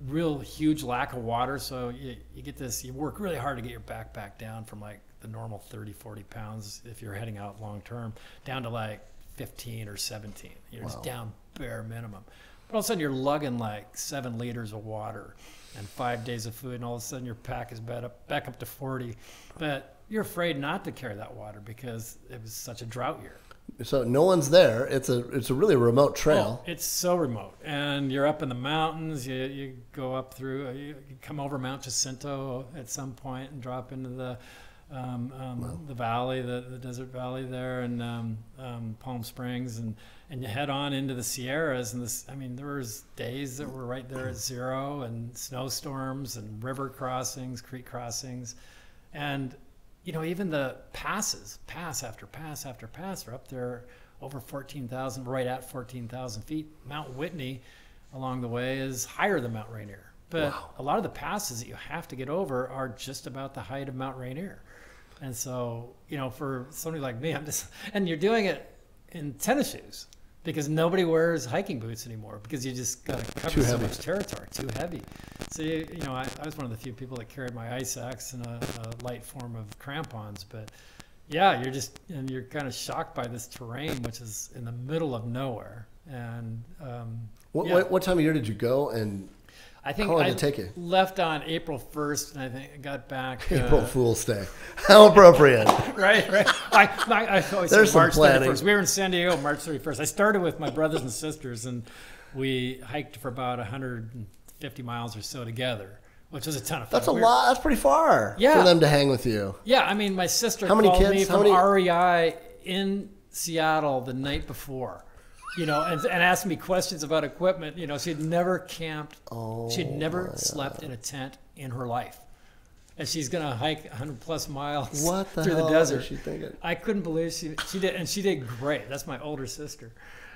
real huge lack of water, so you get this, you work really hard to get your backpack down from like the normal 30-40 pounds if you're heading out long term down to like 15 or 17. You're just down bare minimum, but all of a sudden you're lugging like 7 liters of water and 5 days of food, and all of a sudden your pack is back up to 40, but you're afraid not to carry that water because it was such a drought year. So no one's there. It's a really remote trail. Oh, it's so remote, and you're up in the mountains. You go up through. You come over Mount Jacinto at some point and drop into the valley, the desert valley there, and Palm Springs, and you head on into the Sierras. And there was days that were right there at 0, and snowstorms and river crossings, creek crossings, and. Even the pass after pass after pass are up there over 14,000, right at 14,000 feet. Mount Whitney along the way is higher than Mount Rainier. But a lot of the passes that you have to get over are just about the height of Mount Rainier. And so, for somebody like me, and you're doing it in tennis shoes, because nobody wears hiking boots anymore, because you just got to cover so much territory, too heavy. So, I was one of the few people that carried my ice axe in a light form of crampons. But yeah, you're kind of shocked by this terrain, which is in the middle of nowhere. And what time of year did you go, and I think how long did it take you? Left on April 1st, and I think I got back. April Fool's Day. How appropriate. Right. I always say March 31st. We were in San Diego March 31st. I started with my brothers and sisters, and we hiked for about 150 miles or so together, which was a ton of fun. That's a lot. That's pretty far for them to hang with you. Yeah, my sister called me from REI in Seattle the night before. And asked me questions about equipment. She had never camped. She had never slept in a tent in her life. And she's going to hike 100 plus miles through the desert. Was she thinking? I couldn't believe she did. And she did great. That's my older sister.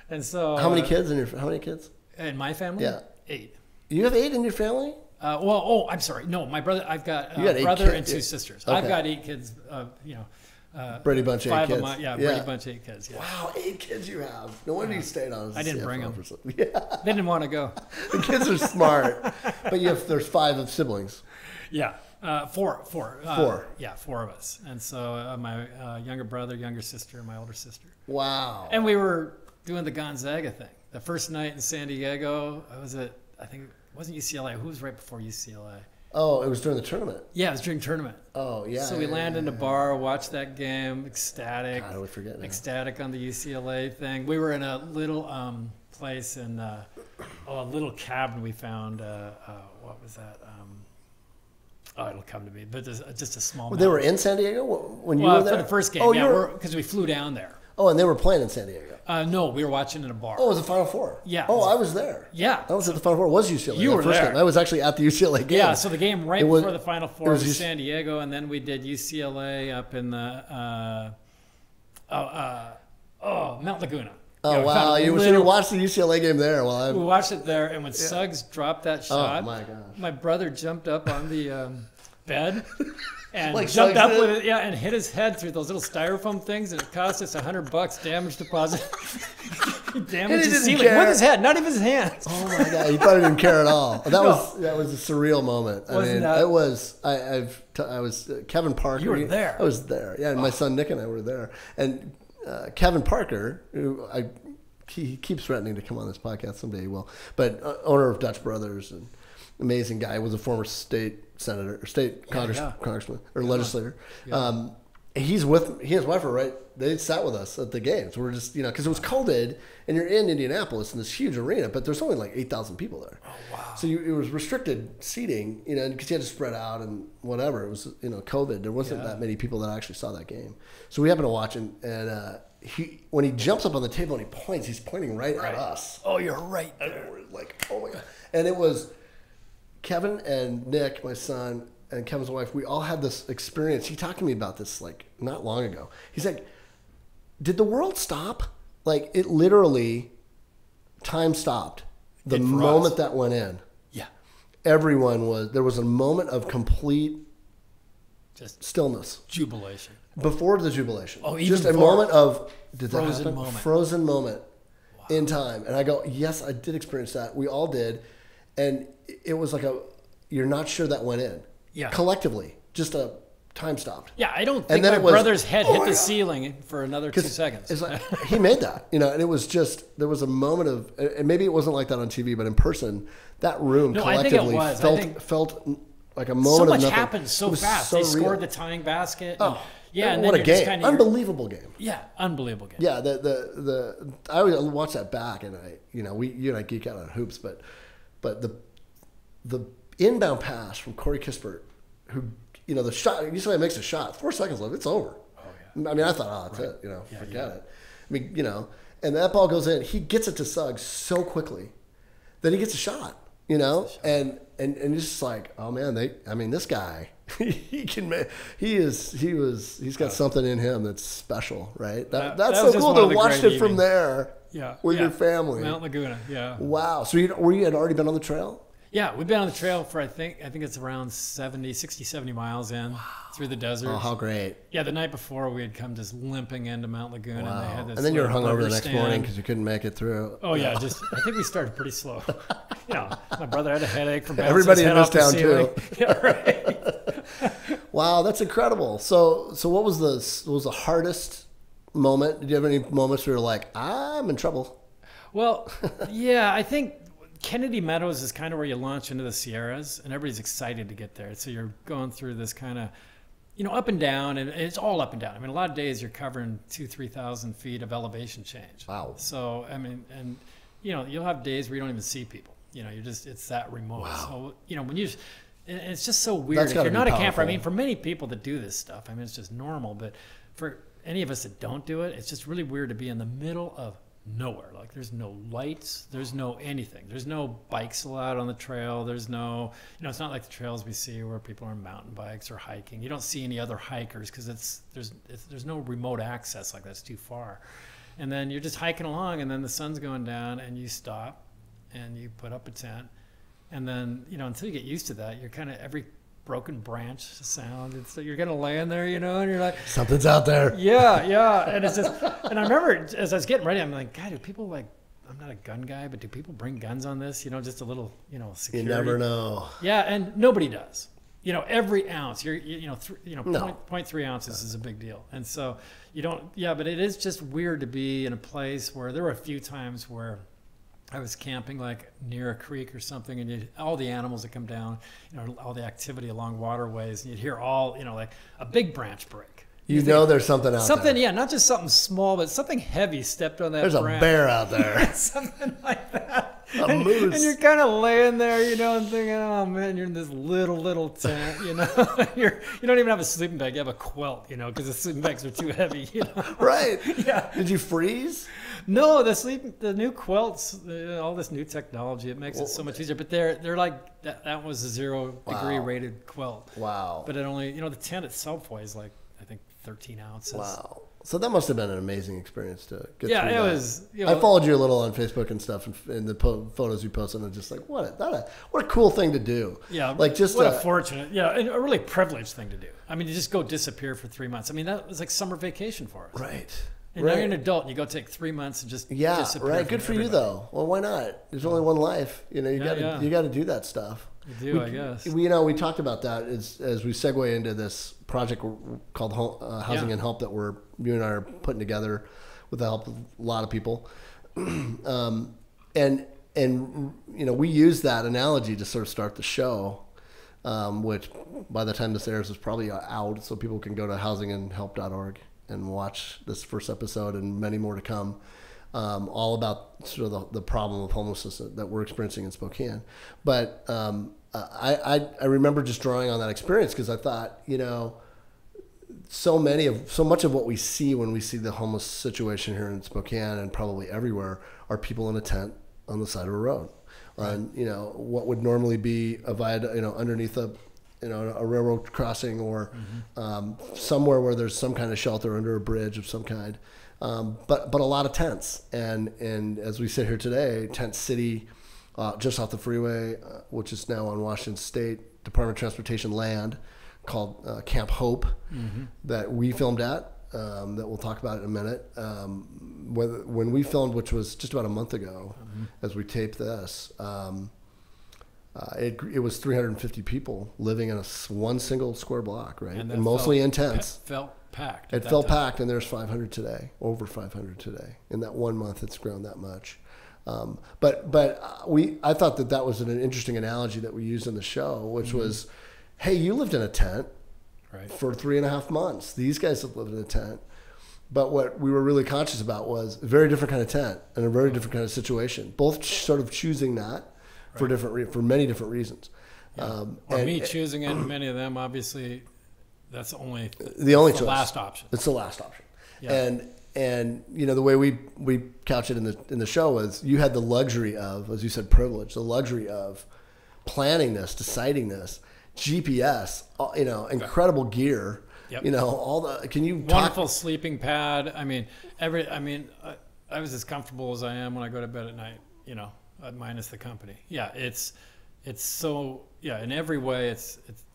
And so. How many kids how many kids? In my family? Yeah. 8. You have 8 in your family? I'm sorry. No, my brother, I've got a brother and 2 sisters. Okay. I've got 8 kids, Brady Bunch 8 kids. Brady Bunch 8 kids. Yeah. Wow, 8 kids you have. No wonder you stayed on. I didn't bring them. Yeah. They didn't want to go. The kids are smart, but there's 5 of siblings. Yeah, 4. 4. Yeah, 4 of us, and so my younger brother, younger sister, and my older sister. Wow. And we were doing the Gonzaga thing. The first night in San Diego, I think it wasn't UCLA. Who was right before UCLA? Oh, it was during the tournament. Yeah, it was during tournament. Oh, yeah. So we landed in a bar, watched that game, ecstatic. God, I would forget now. Ecstatic on the UCLA thing. We were in a little place in a little cabin we found. What was that? It'll come to me. But just a small. They were in San Diego when you were there? For the first game. Oh, yeah, because we flew down there. Oh, and they were playing in San Diego. No, we were watching in a bar. Oh, it was the Final Four. Yeah. Oh, I was there. Yeah. I was at the Final Four. It was UCLA. You were first there. Game. I was actually at the UCLA game. Yeah. So the game before the Final Four was San Diego, and then we did UCLA up in the Mount Laguna. Oh, wow. You watched the UCLA game there. We watched it there, and when Suggs dropped that shot, oh, my gosh. My brother jumped up on the bed and like jumped up with it, and hit his head through those little styrofoam things, and it cost us $100 damage deposit. He damaged his ceiling with his head, not even his hands. Oh my God, he probably didn't care at all. That was a surreal moment. It was. I was Kevin Parker. You were there. I was there. Yeah, and my son Nick and I were there. And Kevin Parker, who he keeps threatening to come on this podcast someday. He will. But owner of Dutch Brothers and amazing guy, was a former state senator or state congressman or legislator. Yeah. He and his wife were right. They sat with us at the games. We're just, because it was COVID and you're in Indianapolis in this huge arena, but there's only like 8,000 people there. Oh, wow. So it was restricted seating, because you had to spread out and whatever. It was, COVID. There wasn't that many people that actually saw that game. So we happened to watch and when he jumps up on the table and he points, he's pointing right at us. Oh, you're right there. And we're like, oh my God. And it was Kevin and Nick, my son, and Kevin's wife, we all had this experience. He talked to me about this like not long ago. He's like, did the world stop? Like it literally, time stopped. The moment that went in. Yeah. There was a moment of complete just stillness. Jubilation. Before the jubilation. Oh, even just a moment of, did that frozen happen? Moment. Frozen moment in time. And I go, yes, I did experience that. We all did. And it was like you're not sure that went in. Yeah. Collectively, just a time stopped. Yeah, I don't think my brother's head hit the ceiling for another 2 seconds. It's like, he made that, and it was just, there was a moment of, and maybe it wasn't like that on TV, but in person, that room collectively felt like a moment of nothing. So much happened so fast. They scored the tying basket. Oh, yeah, and what then a game! Unbelievable game. Yeah, unbelievable game. Yeah, I would watch that back, and you and I geek out on hoops, but the inbound pass from Corey Kispert, who, the shot, usually makes a shot, 4 seconds left, it's over. Oh, yeah. I mean, I thought, that's it, forget it. I mean, and that ball goes in, he gets it to Suggs so quickly that he gets a shot, and it's just like, oh man, this guy, he's got something in him that's special, right? That's so cool to watch it from there with your family. Mount Laguna, yeah. Wow. So you had already been on the trail? Yeah, we've been on the trail for I think it's around 70 miles in through the desert. Oh, how great! Yeah, the night before we had come just limping into Mount Laguna, and they had this. And then you were hungover the next morning because you couldn't make it through. Oh yeah, I think we started pretty slow. My brother had a headache from everybody in this town too. Yeah, right. Wow, that's incredible. So what was the hardest moment? Did you have any moments where you're like, I'm in trouble? Well, yeah, I think Kennedy Meadows is kind of where you launch into the Sierras, and everybody's excited to get there. So you're going through this kind of, up and down, and it's all up and down. I mean, a lot of days you're covering 2,000-3,000 feet of elevation change. Wow. So, I mean, and, you'll have days where you don't even see people. It's that remote. Wow. So, it's just so weird. If you're not a camper, I mean, for many people that do this stuff, I mean, it's just normal. But for any of us that don't do it, it's just really weird to be in the middle of nowhere. Like there's no lights, there's no anything, there's no bikes allowed on the trail, there's no, it's not like the trails we see where people are on mountain bikes or hiking. You don't see any other hikers because there's no remote access, like that's too far. And then you're just hiking along, and then the sun's going down, and you stop and you put up a tent, and then until you get used to that, you're kind of every broken branch sound, and so you're gonna land there, and you're like, something's out there. Yeah, and it's just, and I remember as I was getting ready, I'm like, God, do people I'm not a gun guy, but do people bring guns on this? Just a little, security. You never know. Yeah, and nobody does. Every ounce, 0.3 ounces is a big deal, and so you don't. Yeah, but it is just weird to be in a place where there were a few times where I was camping like near a creek or something, and all the animals that come down, all the activity along waterways, and you'd hear all, like a big branch break. There's something out there. Yeah, not just something small, but something heavy stepped on that branch. There's a bear out there. Something like that. A moose. And you're kind of laying there, and thinking, oh man, you're in this little tent, you don't even have a sleeping bag, you have a quilt, because the sleeping bags are too heavy, Right. Yeah. Did you freeze? No, the new quilts, all this new technology, it makes it so much easier. But they're like that was a 0 degree rated quilt. Wow. But it only, the tent itself weighs like, I think 13 ounces. Wow. So that must have been an amazing experience to get through it that. was. I followed you a little on Facebook and stuff, and the photos you posted, and I'm just like, what a cool thing to do. Yeah, like just what a fortunate, and a really privileged thing to do. I mean, to just go disappear for 3 months. I mean, that was like summer vacation for us. Right. And now you're an adult, and you go take 3 months and just disappear. Right. Good for you though. Well, why not? There's only one life. You got to do that stuff. You do, I guess. We talked about that as we segue into this project called Housing and Help that you and I are putting together with the help of a lot of people. And we use that analogy to sort of start the show, which by the time this airs is probably out, so people can go to housingandhelp.org and watch this first episode and many more to come. All about sort of the problem of homelessness that we're experiencing in Spokane. But I remember just drawing on that experience because I thought, so much of what we see when we see the homeless situation here in Spokane and probably everywhere are people in a tent on the side of a road. Right. On what would normally be a viaduct, underneath a railroad crossing or somewhere where there's some kind of shelter under a bridge of some kind. But a lot of tents, and as we sit here today, Tent City, just off the freeway, which is now on Washington State Department of Transportation land, called Camp Hope, that we filmed at. That we'll talk about in a minute. When we filmed, which was just about a month ago, as we taped this, it was 350 people living in one single square block, right, and mostly in tents. It felt packed. It felt packed, and there's 500 today, over 500 today. In that 1 month, it's grown that much. I thought that was an interesting analogy that we used in the show, which was, hey, you lived in a tent for 3.5 months. These guys have lived in a tent. But what we were really conscious about was a very different kind of tent and a very different kind of situation, both sort of choosing that for many different reasons. Yeah. Me choosing it, many of them, obviously, that's the choice. Last option. It's the last option. Yeah. And the way we couch it in the show was you had the luxury of, as you said, privilege, the luxury of planning this, deciding this, GPS, incredible gear. Yep. Wonderful sleeping pad. I mean, I was as comfortable as I am when I go to bed at night, minus the company. Yeah. It's so, in every way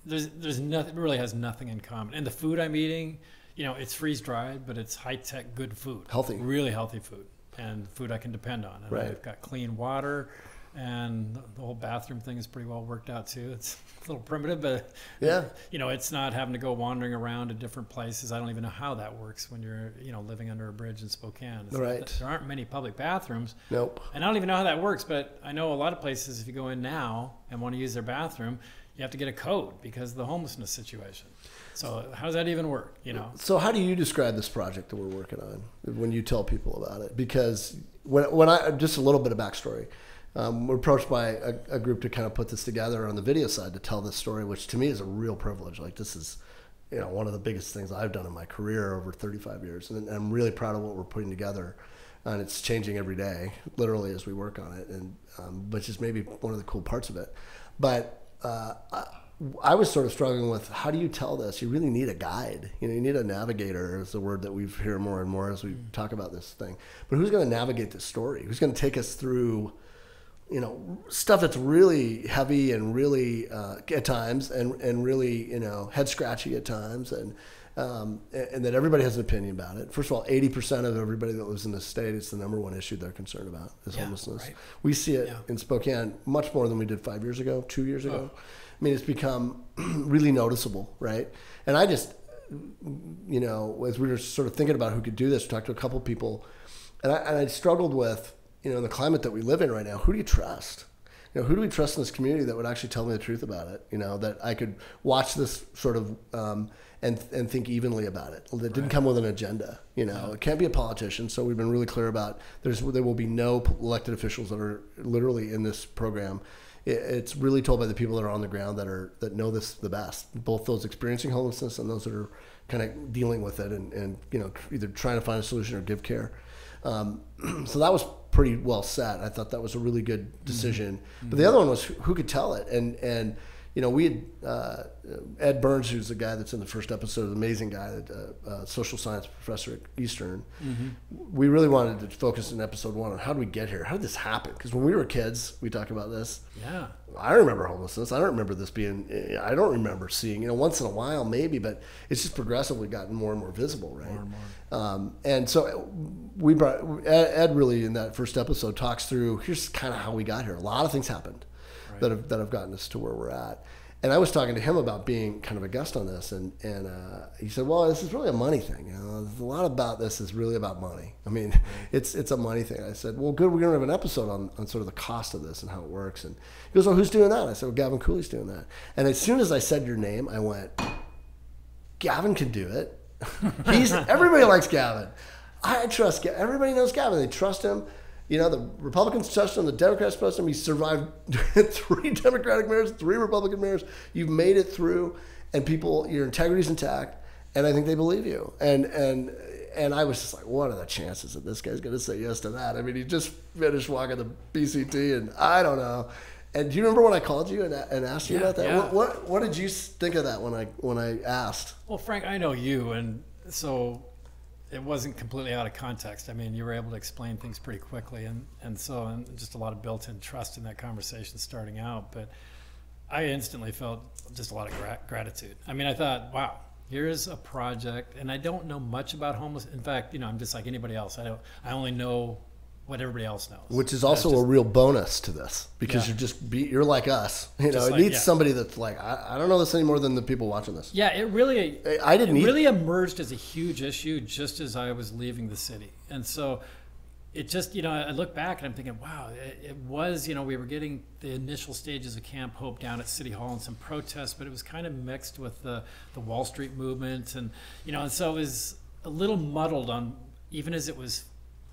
there's nothing, it really has nothing in common. And the food I'm eating, it's freeze dried, but it's high tech, good food. Healthy. Really healthy food. And food I can depend on. And right. I've got clean water. And the whole bathroom thing is pretty well worked out too. It's a little primitive, but it's not having to go wandering around to different places. I don't even know how that works when you're, living under a bridge in Spokane. Right. There aren't many public bathrooms. Nope. And I don't even know how that works, but I know a lot of places, if you go in now and want to use their bathroom, you have to get a code because of the homelessness situation. So how does that even work? So how do you describe this project that we're working on when you tell people about it? Because when I just a little bit of backstory. We're approached by a group to kind of put this together on the video side to tell this story, which to me is a real privilege. Like this is, one of the biggest things I've done in my career over 35 years. And I'm really proud of what we're putting together. And it's changing every day, literally, as we work on it. And which is maybe one of the cool parts of it. But I was sort of struggling with, how do you tell this? You really need a guide. You need a navigator is the word that we hear more and more as we talk about this thing. But who's going to navigate this story? Who's going to take us through stuff that's really heavy and really at times and really head scratchy at times and that everybody has an opinion about it. First of all, 80% of everybody that lives in this state, it's the number one issue they're concerned about is homelessness. Right. We see it in Spokane much more than we did 5 years ago, 2 years ago. I mean, it's become really noticeable, right? And I just, as we were sort of thinking about who could do this, we talked to a couple people, and I struggled with, in the climate that we live in right now, who do you trust? Who do we trust in this community that would actually tell me the truth about it? That I could watch this sort of and think evenly about it. That didn't come with an agenda. It can't be a politician. So we've been really clear about there will be no elected officials that are literally in this program. It's really told by the people that are on the ground that know this the best, both those experiencing homelessness and those that are kind of dealing with it and either trying to find a solution or give care. So that was pretty well set. I thought that was a really good decision. Mm-hmm. But the other one was who could tell it, and we had Ed Burns, who's the guy that's in the first episode, an amazing guy, social science professor at Eastern. Mm-hmm. We really wanted to focus in episode 1 on how did we get here? How did this happen? Because when we were kids, we talk about this. Yeah. I remember homelessness. I don't remember this being, I don't remember seeing, once in a while maybe, but it's just progressively gotten more and more visible, right? More and more. And so we brought, Ed really in that first episode talks through, here's kind of how we got here. A lot of things happened. Right. that have gotten us to where we're at. And I was talking to him about being kind of a guest on this, and he said, well, this is really a money thing. There's a lot about this is really about money. I mean, it's a money thing. I said, well, good, we're going to have an episode on sort of the cost of this and how it works. And he goes, well, who's doing that? I said, well, Gavin Cooley's doing that. And as soon as I said your name, I went, Gavin can do it. Everybody likes Gavin. I trust Gavin. Everybody knows Gavin. They trust him. The Republicans trust him, the Democrats trust him. He survived 3 Democratic mayors, 3 Republican mayors. You've made it through, and your integrity's intact, and I think they believe you. And I was just like, what are the chances that this guy's going to say yes to that? I mean, he just finished walking the BCT, and I don't know. And do you remember when I called you and asked you about that? Yeah. What did you think of that when I asked? Well, Frank, I know you, and so it wasn't completely out of context. I mean, you were able to explain things pretty quickly, and just a lot of built-in trust in that conversation starting out. But I instantly felt just a lot of gratitude. I mean, I thought, wow, here's a project, and I don't know much about homeless. In fact, I'm just like anybody else. I only know what everybody else knows. Which is also a real bonus to this, because you're like us. It needs somebody that's like, I don't know this any more than the people watching this. Yeah, it really emerged as a huge issue just as I was leaving the city. And so it just, I look back and I'm thinking, wow, it was, we were getting the initial stages of Camp Hope down at City Hall and some protests, but it was kind of mixed with the Wall Street movement. And, and so it was a little muddled on, even as it was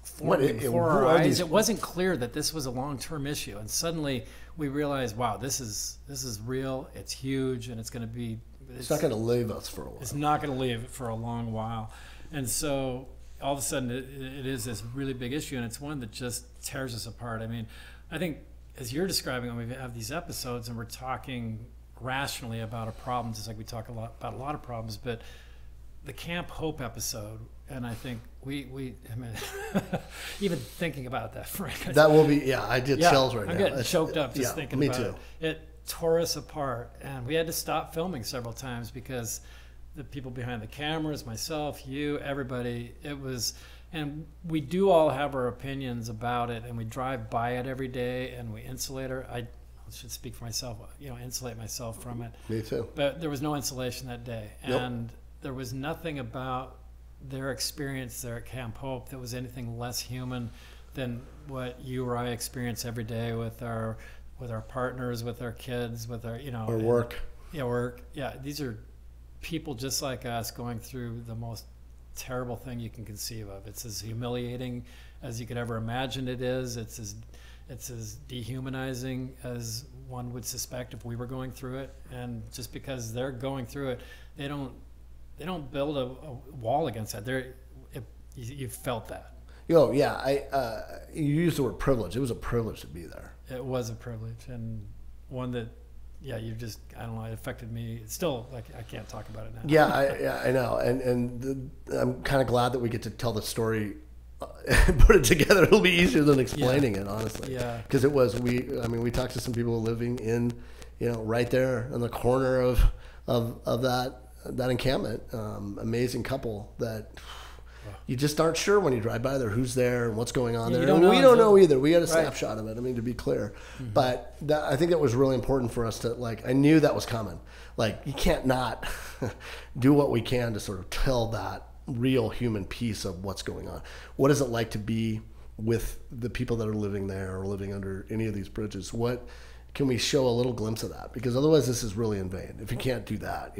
forming before our eyes, it wasn't clear that this was a long-term issue, and suddenly we realized, wow, this is real, it's huge, and it's not going to leave us for a while. It's not going to leave for a long while. And so all of a sudden it is this really big issue, and it's one that just tears us apart. I mean, I think as you're describing, when we have these episodes and we're talking rationally about a problem, just like we talk about a lot of problems, but the Camp Hope episode, and I think I mean, even thinking about that, Frank. That will be, I get chills right now. I'm getting choked up just thinking about it. Me too. It tore us apart, and we had to stop filming several times because the people behind the cameras, myself, you, everybody, and we do all have our opinions about it, and we drive by it every day, and we insulate I should speak for myself, insulate myself from it. Me too. But there was no insulation that day, and there was nothing about their experience there at Camp Hope that was anything less human than what you or I experience every day with our partners, with our kids, with our our work. Work. Yeah, these are people just like us going through the most terrible thing you can conceive of. It's as humiliating as you could ever imagine it is. It's as dehumanizing as one would suspect if we were going through it. And just because they're going through it, they don't build a wall against that. You felt that. You used the word privilege. It was a privilege to be there. It was a privilege, and one that, I don't know, it affected me. It's still, like, I can't talk about it now. I know, and I'm kind of glad that we get to tell the story and put it together. It'll be easier than explaining it, honestly. Yeah. Because we talked to some people living in, right there in the corner of that encampment. Amazing couple that you just aren't sure when you drive by there who's there and what's going on there. We don't know either. We had a snapshot of it, to be clear. Mm-hmm. But I think that was really important for us to, I knew that was coming. You can't not do what we can to sort of tell that real human piece of what's going on. What is it like to be with the people that are living there or living under any of these bridges? What can we show a little glimpse of that? Because otherwise this is really in vain if you can't do that.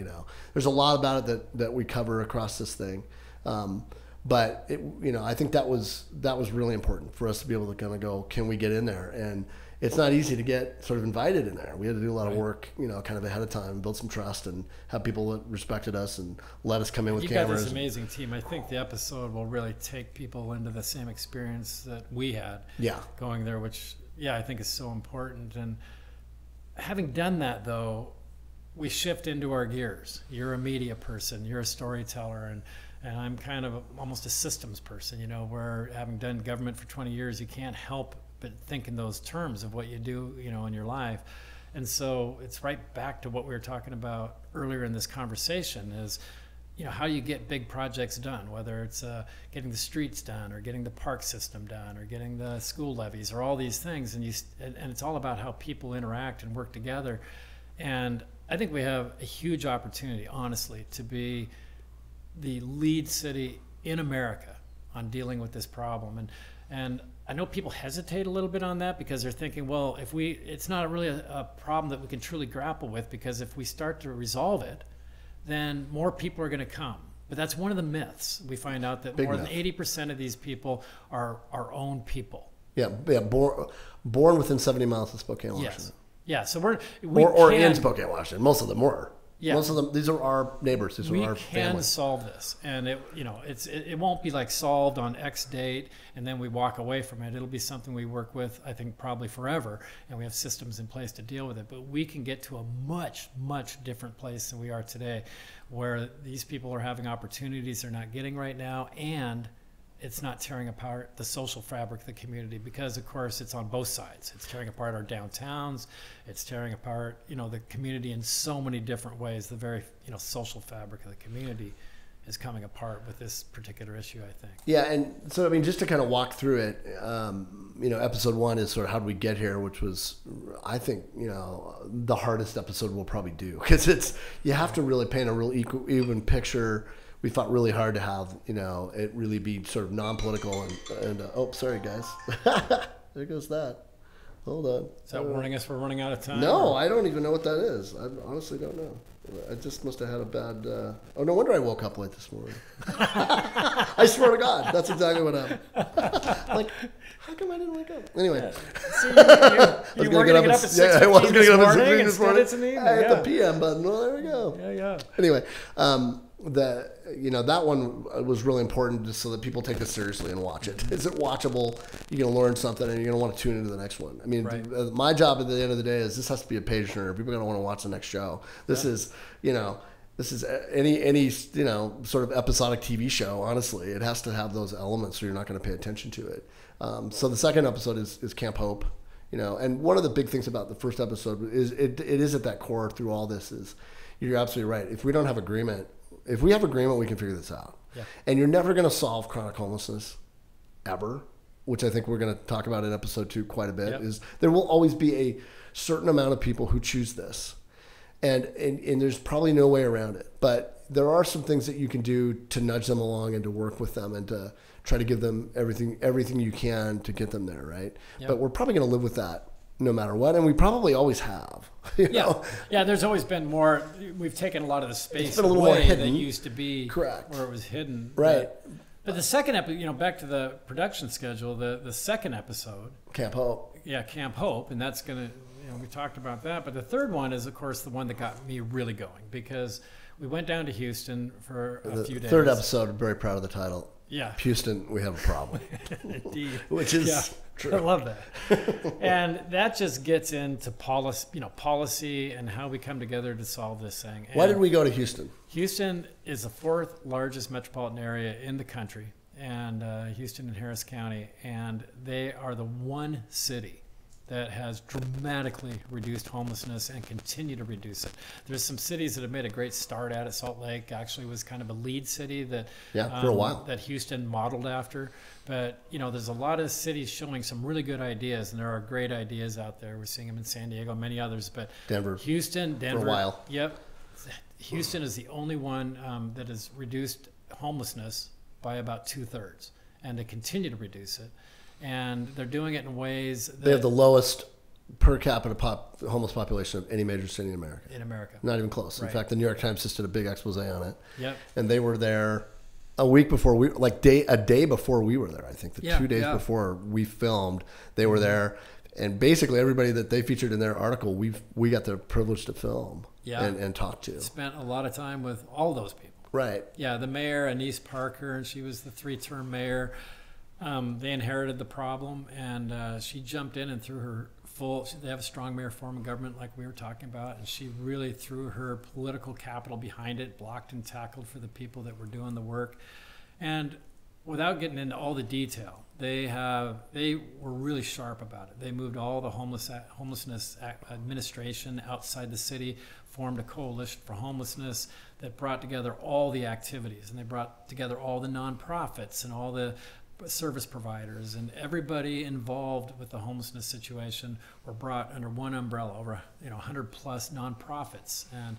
There's a lot about it that we cover across this thing. But I think that was really important for us to be able to kind of go, can we get in there? And it's not easy to get sort of invited in there. We had to do a lot of work, kind of ahead of time, build some trust, and have people that respected us and let us come in with cameras. You've got this amazing team. I think the episode will really take people into the same experience that we had. Going there, which I think is so important. And having done that, though, we shift into our gears. You're a media person. You're a storyteller, and I'm kind of almost a systems person. Where having done government for 20 years, you can't help but think in those terms of what you do, in your life. And so it's right back to what we were talking about earlier in this conversation is, how do you get big projects done, whether it's getting the streets done or getting the park system done or getting the school levies or all these things. And it's all about how people interact and work together. And I think we have a huge opportunity, honestly, to be the lead city in America on dealing with this problem. And I know people hesitate a little bit on that because they're thinking, well, it's not really a problem that we can truly grapple with, because if we start to resolve it, then more people are going to come. But that's one of the myths. We find out that more than 80% of these people are our own people. Born within 70 miles of Spokane, Washington. Yeah, so or in Spokane, Washington. Most of them were. Yeah. Most of them. These are our neighbors. These are our family. We can solve this, and it won't be like solved on X date and then we walk away from it. It'll be something we work with, I think, probably forever, and we have systems in place to deal with it. But we can get to a much, much different place than we are today, where these people are having opportunities they're not getting right now, and it's not tearing apart the social fabric of the community, because of course it's on both sides. It's tearing apart our downtowns. It's tearing apart, the community in so many different ways. The very, social fabric of the community is coming apart with this particular issue, I think. Yeah. And so, just to kind of walk through it, episode 1 is sort of how do we get here, which was, I think, the hardest episode we'll probably do, because you have to really paint a real even picture. We fought really hard to have, it really be sort of non-political and oh, sorry guys. There goes that. Hold on. Is that warning us we're running out of time? No, I don't even know what that is. I honestly don't know. I just must have had a bad, oh, no wonder I woke up late this morning. I swear to God, that's exactly what happened. Like, how come I didn't wake up? Anyway. Yeah. So you were going to get up at 6:15 I was going to get up at 6:15 this morning. It's in the evening. I hit the PM button. Well, there we go. Yeah. Anyway, that one was really important just so that people take this seriously and watch it. Is it watchable? You're going to learn something, and you're going to want to tune into the next one. Right. My job at the end of the day is this has to be a page turner. People are going to want to watch the next show. This is any sort of episodic TV show. Honestly, it has to have those elements, or you're not going to pay attention to it. So the second episode is Camp Hope. And one of the big things about the first episode is it is at that core through all this is, you're absolutely right. If we don't have agreement. If we have agreement, we can figure this out. Yeah. And you're never going to solve chronic homelessness, ever, which I think we're going to talk about in episode 2 quite a bit, yep. Is there will always be a certain amount of people who choose this. And there's probably no way around it. But there are some things that you can do to nudge them along and to work with them and to try to give them everything you can to get them there, right? Yep. But we're probably going to live with that no matter what, and we probably always have. You know? Yeah. There's always been more. We've taken a lot of the space it's been a little more hidden. That used to be correct where it was hidden. Right. But the second episode, back to the production schedule. The second episode, Camp Hope. Yeah, Camp Hope, and that's gonna. We talked about that. But the third one is, of course, the one that got me really going, because we went down to Houston for a few days. The third episode, I'm very proud of the title. Yeah. Houston, we have a problem. Indeed. Which is true. I love that. And that just gets into policy and how we come together to solve this thing. And why did we go to Houston? Houston is the 4th largest metropolitan area in the country, and Houston and Harris County, and they are the one city that has dramatically reduced homelessness and continue to reduce it. There's some cities that have made a great start at it. Salt Lake actually was kind of a lead city that for a while that Houston modeled after. But there's a lot of cities showing some really good ideas, and there are great ideas out there. We're seeing them in San Diego, many others. But Denver, for a while. Yep, Houston is the only one that has reduced homelessness by about 2/3, and to continue to reduce it. and they're doing it in ways that they have the lowest per capita homeless population of any major city in America. Not even close. Right. In fact, the New York Times just did a big expose on it. Yep. And they were there a week before a day before we were there. I think 2 days before we filmed, they were there. And basically everybody that they featured in their article, we got the privilege to film and talk to. Spent a lot of time with all those people. Right. Yeah, the mayor, Anise Parker, and she was the 3-term mayor. They inherited the problem, and she jumped in and threw her they have a strong mayor form of government like we were talking about, and she really threw her political capital behind it, blocked and tackled for the people that were doing the work. And without getting into all the detail, they were really sharp about it. They moved all the homelessness administration outside the city, formed a coalition for homelessness that brought together all the activities, and they brought together all the nonprofits and all the service providers, and everybody involved with the homelessness situation were brought under one umbrella, over 100 plus nonprofits, and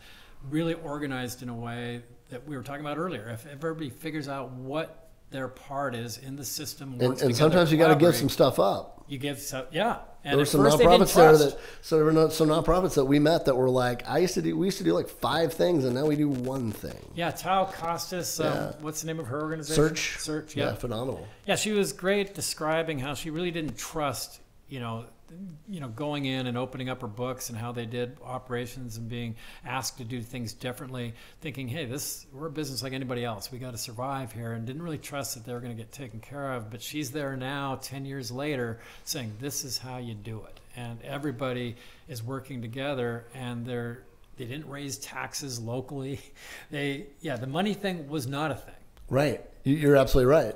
really organized in a way that we were talking about earlier. If everybody figures out what their part is in the system, and sometimes you got to give some stuff up. You give stuff, yeah. And there were some nonprofits there were some nonprofits that we met that were like, we used to do like 5 things, and now we do 1 thing. Yeah, Tao Costas, what's the name of her organization? Search, yeah, phenomenal. Yeah, she was great describing how she really didn't trust, going in and opening up her books and how they did operations and being asked to do things differently, thinking, hey, we're a business like anybody else. We got to survive here, and didn't really trust that they were going to get taken care of. But she's there now, 10 years later, saying this is how you do it. And everybody is working together, and they didn't raise taxes locally. The money thing was not a thing. Right. You're absolutely right.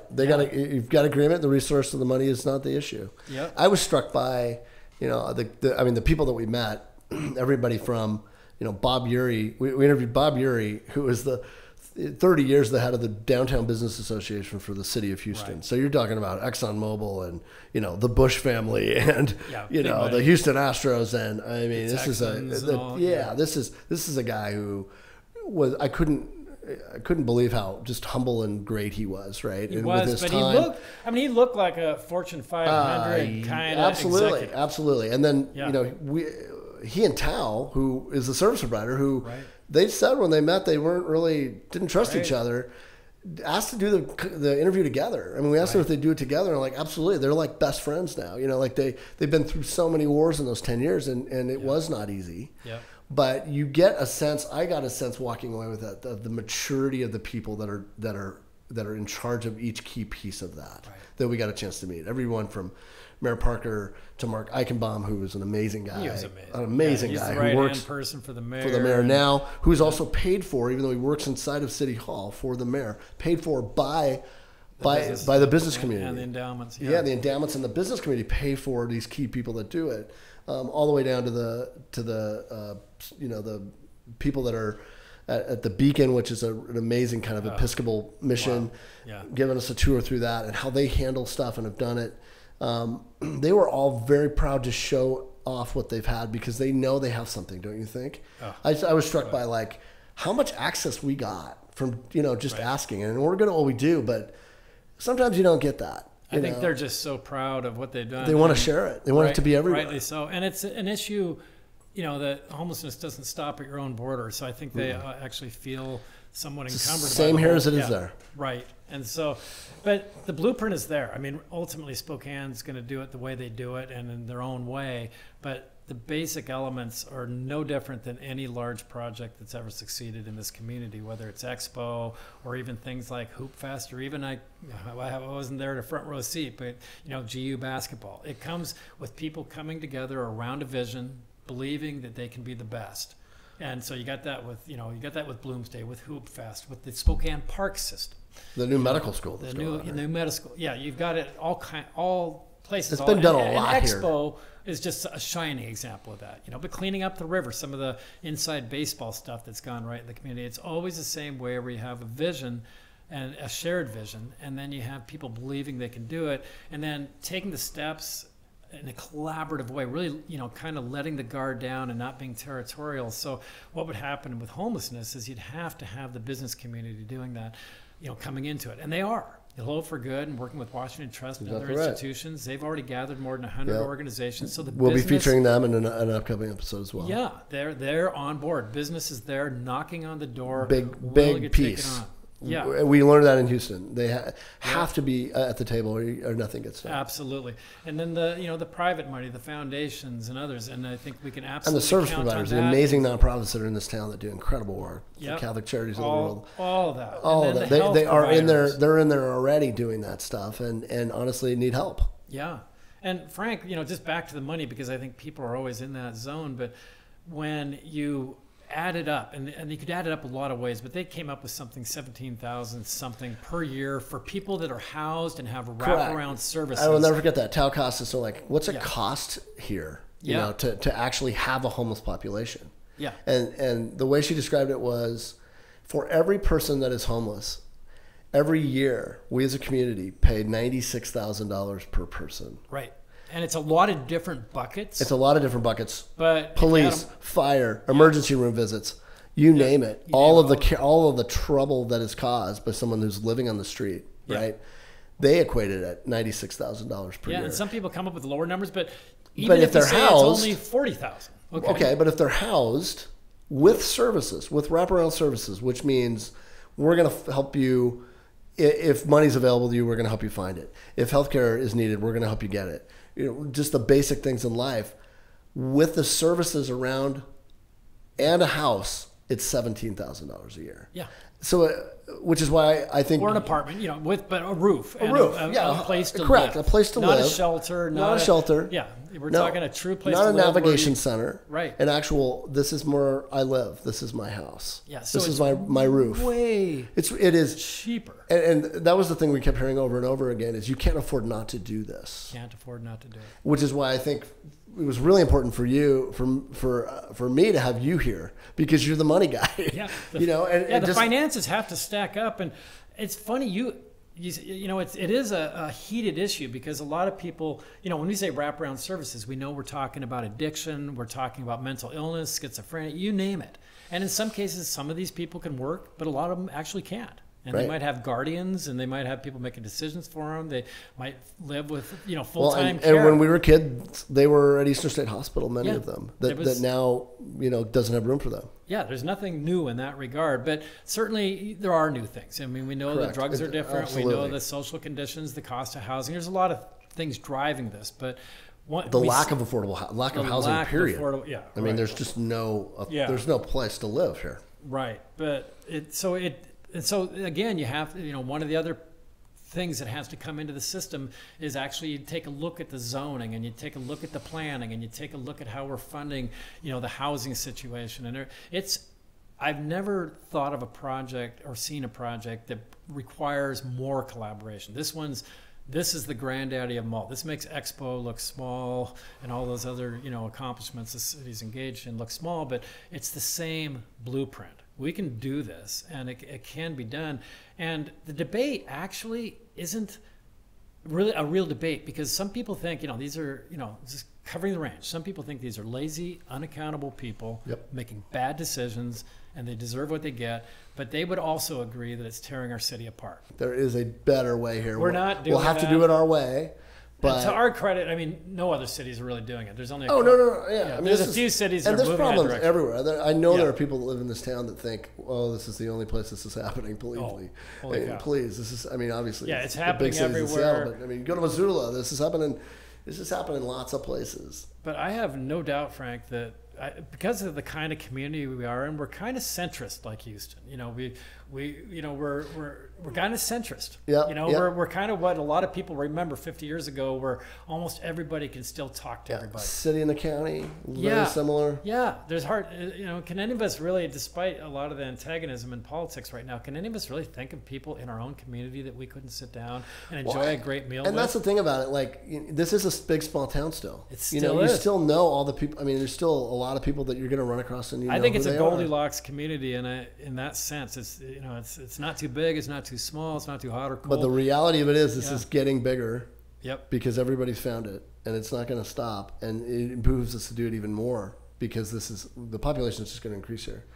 You've got agreement. The resource of the money is not the issue. Yep. I was struck by, the people that we met, everybody from, Bob Urey. We interviewed Bob Urey, who was the 30 years the head of the Downtown Business Association for the city of Houston. Right. So you're talking about ExxonMobil and, the Bush family and, the Houston Astros. And I mean, this is a guy who I couldn't believe how just humble and great he was, right? He he looked like a Fortune 500 kind of executive. Absolutely. And then, he and Tao, who is the service provider, who they said when they met, they didn't trust each other, asked to do the interview together. I mean, we asked them if they'd do it together, and like, absolutely. They're like best friends now. They've been through so many wars in those 10 years, and it was not easy. Yeah. But you get a sense. I got a sense walking away with that of the maturity of the people that are in charge of each key piece of that that we got a chance to meet. Everyone from Mayor Parker to Mark Eichenbaum, who was an amazing guy. He was amazing. An amazing guy who works person for the mayor now, who's also paid for, even though he works inside of City Hall for the mayor, paid for by the business community and the endowments. Yeah, the endowments and the business community pay for these key people that do it. All the way down to the people that are at the Beacon, which is an amazing kind of Episcopal mission, giving us a tour through that and how they handle stuff and have done it. They were all very proud to show off what they've had because they know they have something, don't you think? I was struck by like how much access we got from just asking, and we're good at what we do, but sometimes you don't get that. I think they're just so proud of what they've done. They want to share it. They want it to be everywhere. Rightly so. And it's an issue, that homelessness doesn't stop at your own border. So I think they actually feel somewhat encumbered. Same here as it is there. Right. And so, but the blueprint is there. I mean, ultimately Spokane's going to do it the way they do it and in their own way. But the basic elements are no different than any large project that's ever succeeded in this community, whether it's Expo or even things like Hoop Fest, or even I wasn't there at a front row seat, but GU basketball. It comes with people coming together around a vision, believing that they can be the best. And so you got that with Bloomsday, with Hoop Fest, with the Spokane Park system, the new medical school, the new medical school. Yeah, you've got it all places. It's been done a lot here. Expo is just a shining example of that, but cleaning up the river, some of the inside baseball stuff that's gone right in the community. It's always the same way where you have a vision and a shared vision, and then you have people believing they can do it, and then taking the steps in a collaborative way, really, kind of letting the guard down and not being territorial. So what would happen with homelessness is you'd have to have the business community doing that, coming into it. And they are. Hello for Good and working with Washington Trust and other institutions. They've already gathered more than 100 organizations. So we'll be featuring them in an upcoming episode as well. Yeah, they're on board. Business is there, knocking on the door. Big piece. Yeah, we learned that in Houston. They have to be at the table, or nothing gets done. Absolutely. And then the private money, the foundations and others, and I think we can absolutely and the service count providers, on the that. amazing nonprofits that are in this town that do incredible work. The Catholic Charities of the world, all of that. All of that. They are in there. They're in there already doing that stuff, and honestly need help. Yeah. And Frank, just back to the money, because I think people are always in that zone, but when you add it up, and you could add it up a lot of ways, but they came up with something 17,000 something per year for people that are housed and have wraparound services. I will never forget that. Tau cost is so what's it cost here? To actually have a homeless population. Yeah. And the way she described it was, for every person that is homeless, every year we as a community pay $96,000 per person. Right. And it's a lot of different buckets. But police, fire, emergency room visits, you name it. All of the trouble that is caused by someone who's living on the street, right? They equate it at $96,000 per year. Yeah, and some people come up with lower numbers, but even if they're housed, it's only $40,000. Okay, but if they're housed with services, with wraparound services, which means we're going to help you. If money's available to you, we're going to help you find it. If healthcare is needed, we're going to help you get it. Just the basic things in life. With the services around and a house, it's $17,000 a year. Yeah. So, which is why I think, or an apartment, but a roof, a place to live. A place to live, not a shelter, not a shelter. Yeah, we're talking a true place, not to a live, navigation center. Right. An actual. This is where I live. This is my house. Yeah. So this is my roof. It is cheaper. And that was the thing we kept hearing over and over again: is you can't afford not to do this. Can't afford not to do it. Which is why I think it was really important for you, for me to have you here, because you're the money guy. Yeah. The finances have to stack up, and it's funny it is a heated issue, because a lot of people, when we say wraparound services, we know we're talking about addiction, we're talking about mental illness, schizophrenia, you name it. And in some cases, some of these people can work, but a lot of them actually can't. And they might have guardians, and they might have people making decisions for them. They might live with, full-time care. And when we were kids, they were at Eastern State Hospital, many of them, that now, doesn't have room for them. Yeah, there's nothing new in that regard, but certainly there are new things. I mean, we know that drugs are different. Absolutely. We know the social conditions, the cost of housing. There's a lot of things driving this, but lack of housing, period. I mean, there's just there's no place to live here. Right, but so again, you have one of the other things that has to come into the system is actually you take a look at the zoning, and you take a look at the planning, and you take a look at how we're funding, the housing situation. And I've never thought of a project or seen a project that requires more collaboration. This is the granddaddy of them all. This makes Expo look small, and all those other accomplishments the city's engaged in look small, but it's the same blueprint. We can do this, and it can be done. And the debate actually isn't really a real debate, because some people think, these are, just covering the range. Some people think these are lazy, unaccountable people making bad decisions, and they deserve what they get. But they would also agree that it's tearing our city apart. There is a better way here. We'll have to do it our way. But to our credit, I mean, no other cities are really doing it. There's only no. Yeah. I mean, there's a few cities that are moving problems that direction. everywhere. I know there are people that live in this town that think, "Oh, this is the only place this is happening." Please, this is. I mean, obviously, it's happening everywhere. Seattle, but I mean, go to Missoula. This is happening. This is happening in lots of places. But I have no doubt, Frank, that because of the kind of community we are in, we're kind of centrist, like Houston. We're kind of centrist. We're kind of what a lot of people remember 50 years ago, where almost everybody can still talk to everybody. City and the county, very similar. Yeah, there's hard. Can any of us really, despite a lot of the antagonism in politics right now, can any of us really think of people in our own community that we couldn't sit down and enjoy a great meal with? And that's the thing about it. This is a big small town still. It still is. You still know all the people. I mean, there's still a lot of people that you're going to run across, and I think it's a Goldilocks community, and in that sense, it's not too big, it's not too small, it's not too hot or cold. But the reality of it is, this is getting bigger. Yep. Because everybody's found it, and it's not going to stop, and it behooves us to do it even more, because the population is just going to increase here,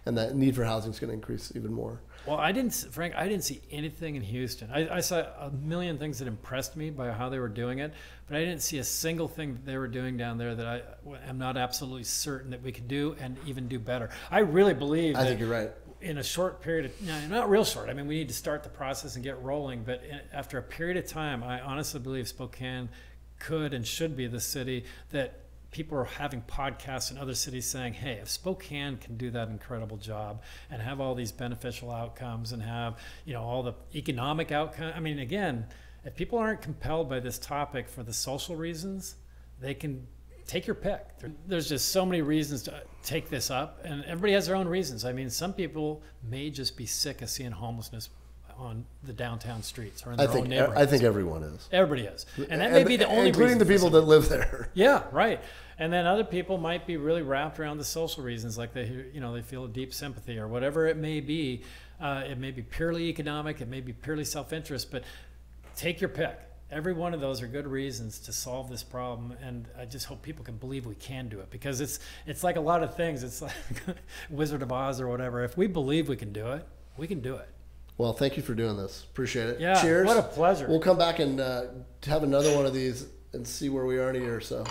and that need for housing is going to increase even more. Well, I didn't see anything in Houston. I saw a million things that impressed me by how they were doing it, but I didn't see a single thing that they were doing down there that I am not absolutely certain that we could do and even do better. I really believe I think you're right. In a short period of, not real short, I mean, we need to start the process and get rolling, but after a period of time, I honestly believe Spokane could and should be the city that people are having podcasts in other cities saying, hey, if Spokane can do that incredible job and have all these beneficial outcomes and have, all the economic outcomes. I mean, again, if people aren't compelled by this topic for the social reasons, they can take your pick. There's just so many reasons to take this up, and everybody has their own reasons. I mean, some people may just be sick of seeing homelessness on the downtown streets or in their own neighborhoods. I think everyone is. Everybody is. And that may be the only including reason. The people that live there. Yeah, right. And then other people might be really wrapped around the social reasons, like they feel a deep sympathy or whatever it may be. It may be purely economic, it may be purely self-interest, but take your pick. Every one of those are good reasons to solve this problem, and I just hope people can believe we can do it, because it's like a lot of things. It's like Wizard of Oz or whatever. If we believe we can do it, we can do it. Well, thank you for doing this. Appreciate it. Yeah, cheers. What a pleasure. We'll come back and have another one of these and see where we are in a year or so.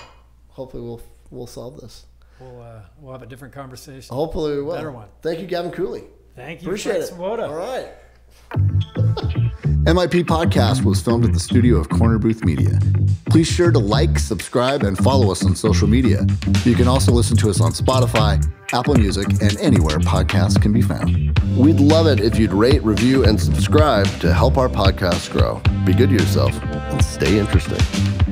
Hopefully we'll solve this. We'll have a different conversation. Hopefully we will. Better one. Thank you, Gavin Cooley. Thank you. Appreciate it. Swoboda. All right. MIP Podcast was filmed at the studio of Corner Booth Media. Please sure to like, subscribe, and follow us on social media. You can also listen to us on Spotify, Apple Music, and anywhere podcasts can be found. We'd love it if you'd rate, review, and subscribe to help our podcast grow. Be good to yourself and stay interesting.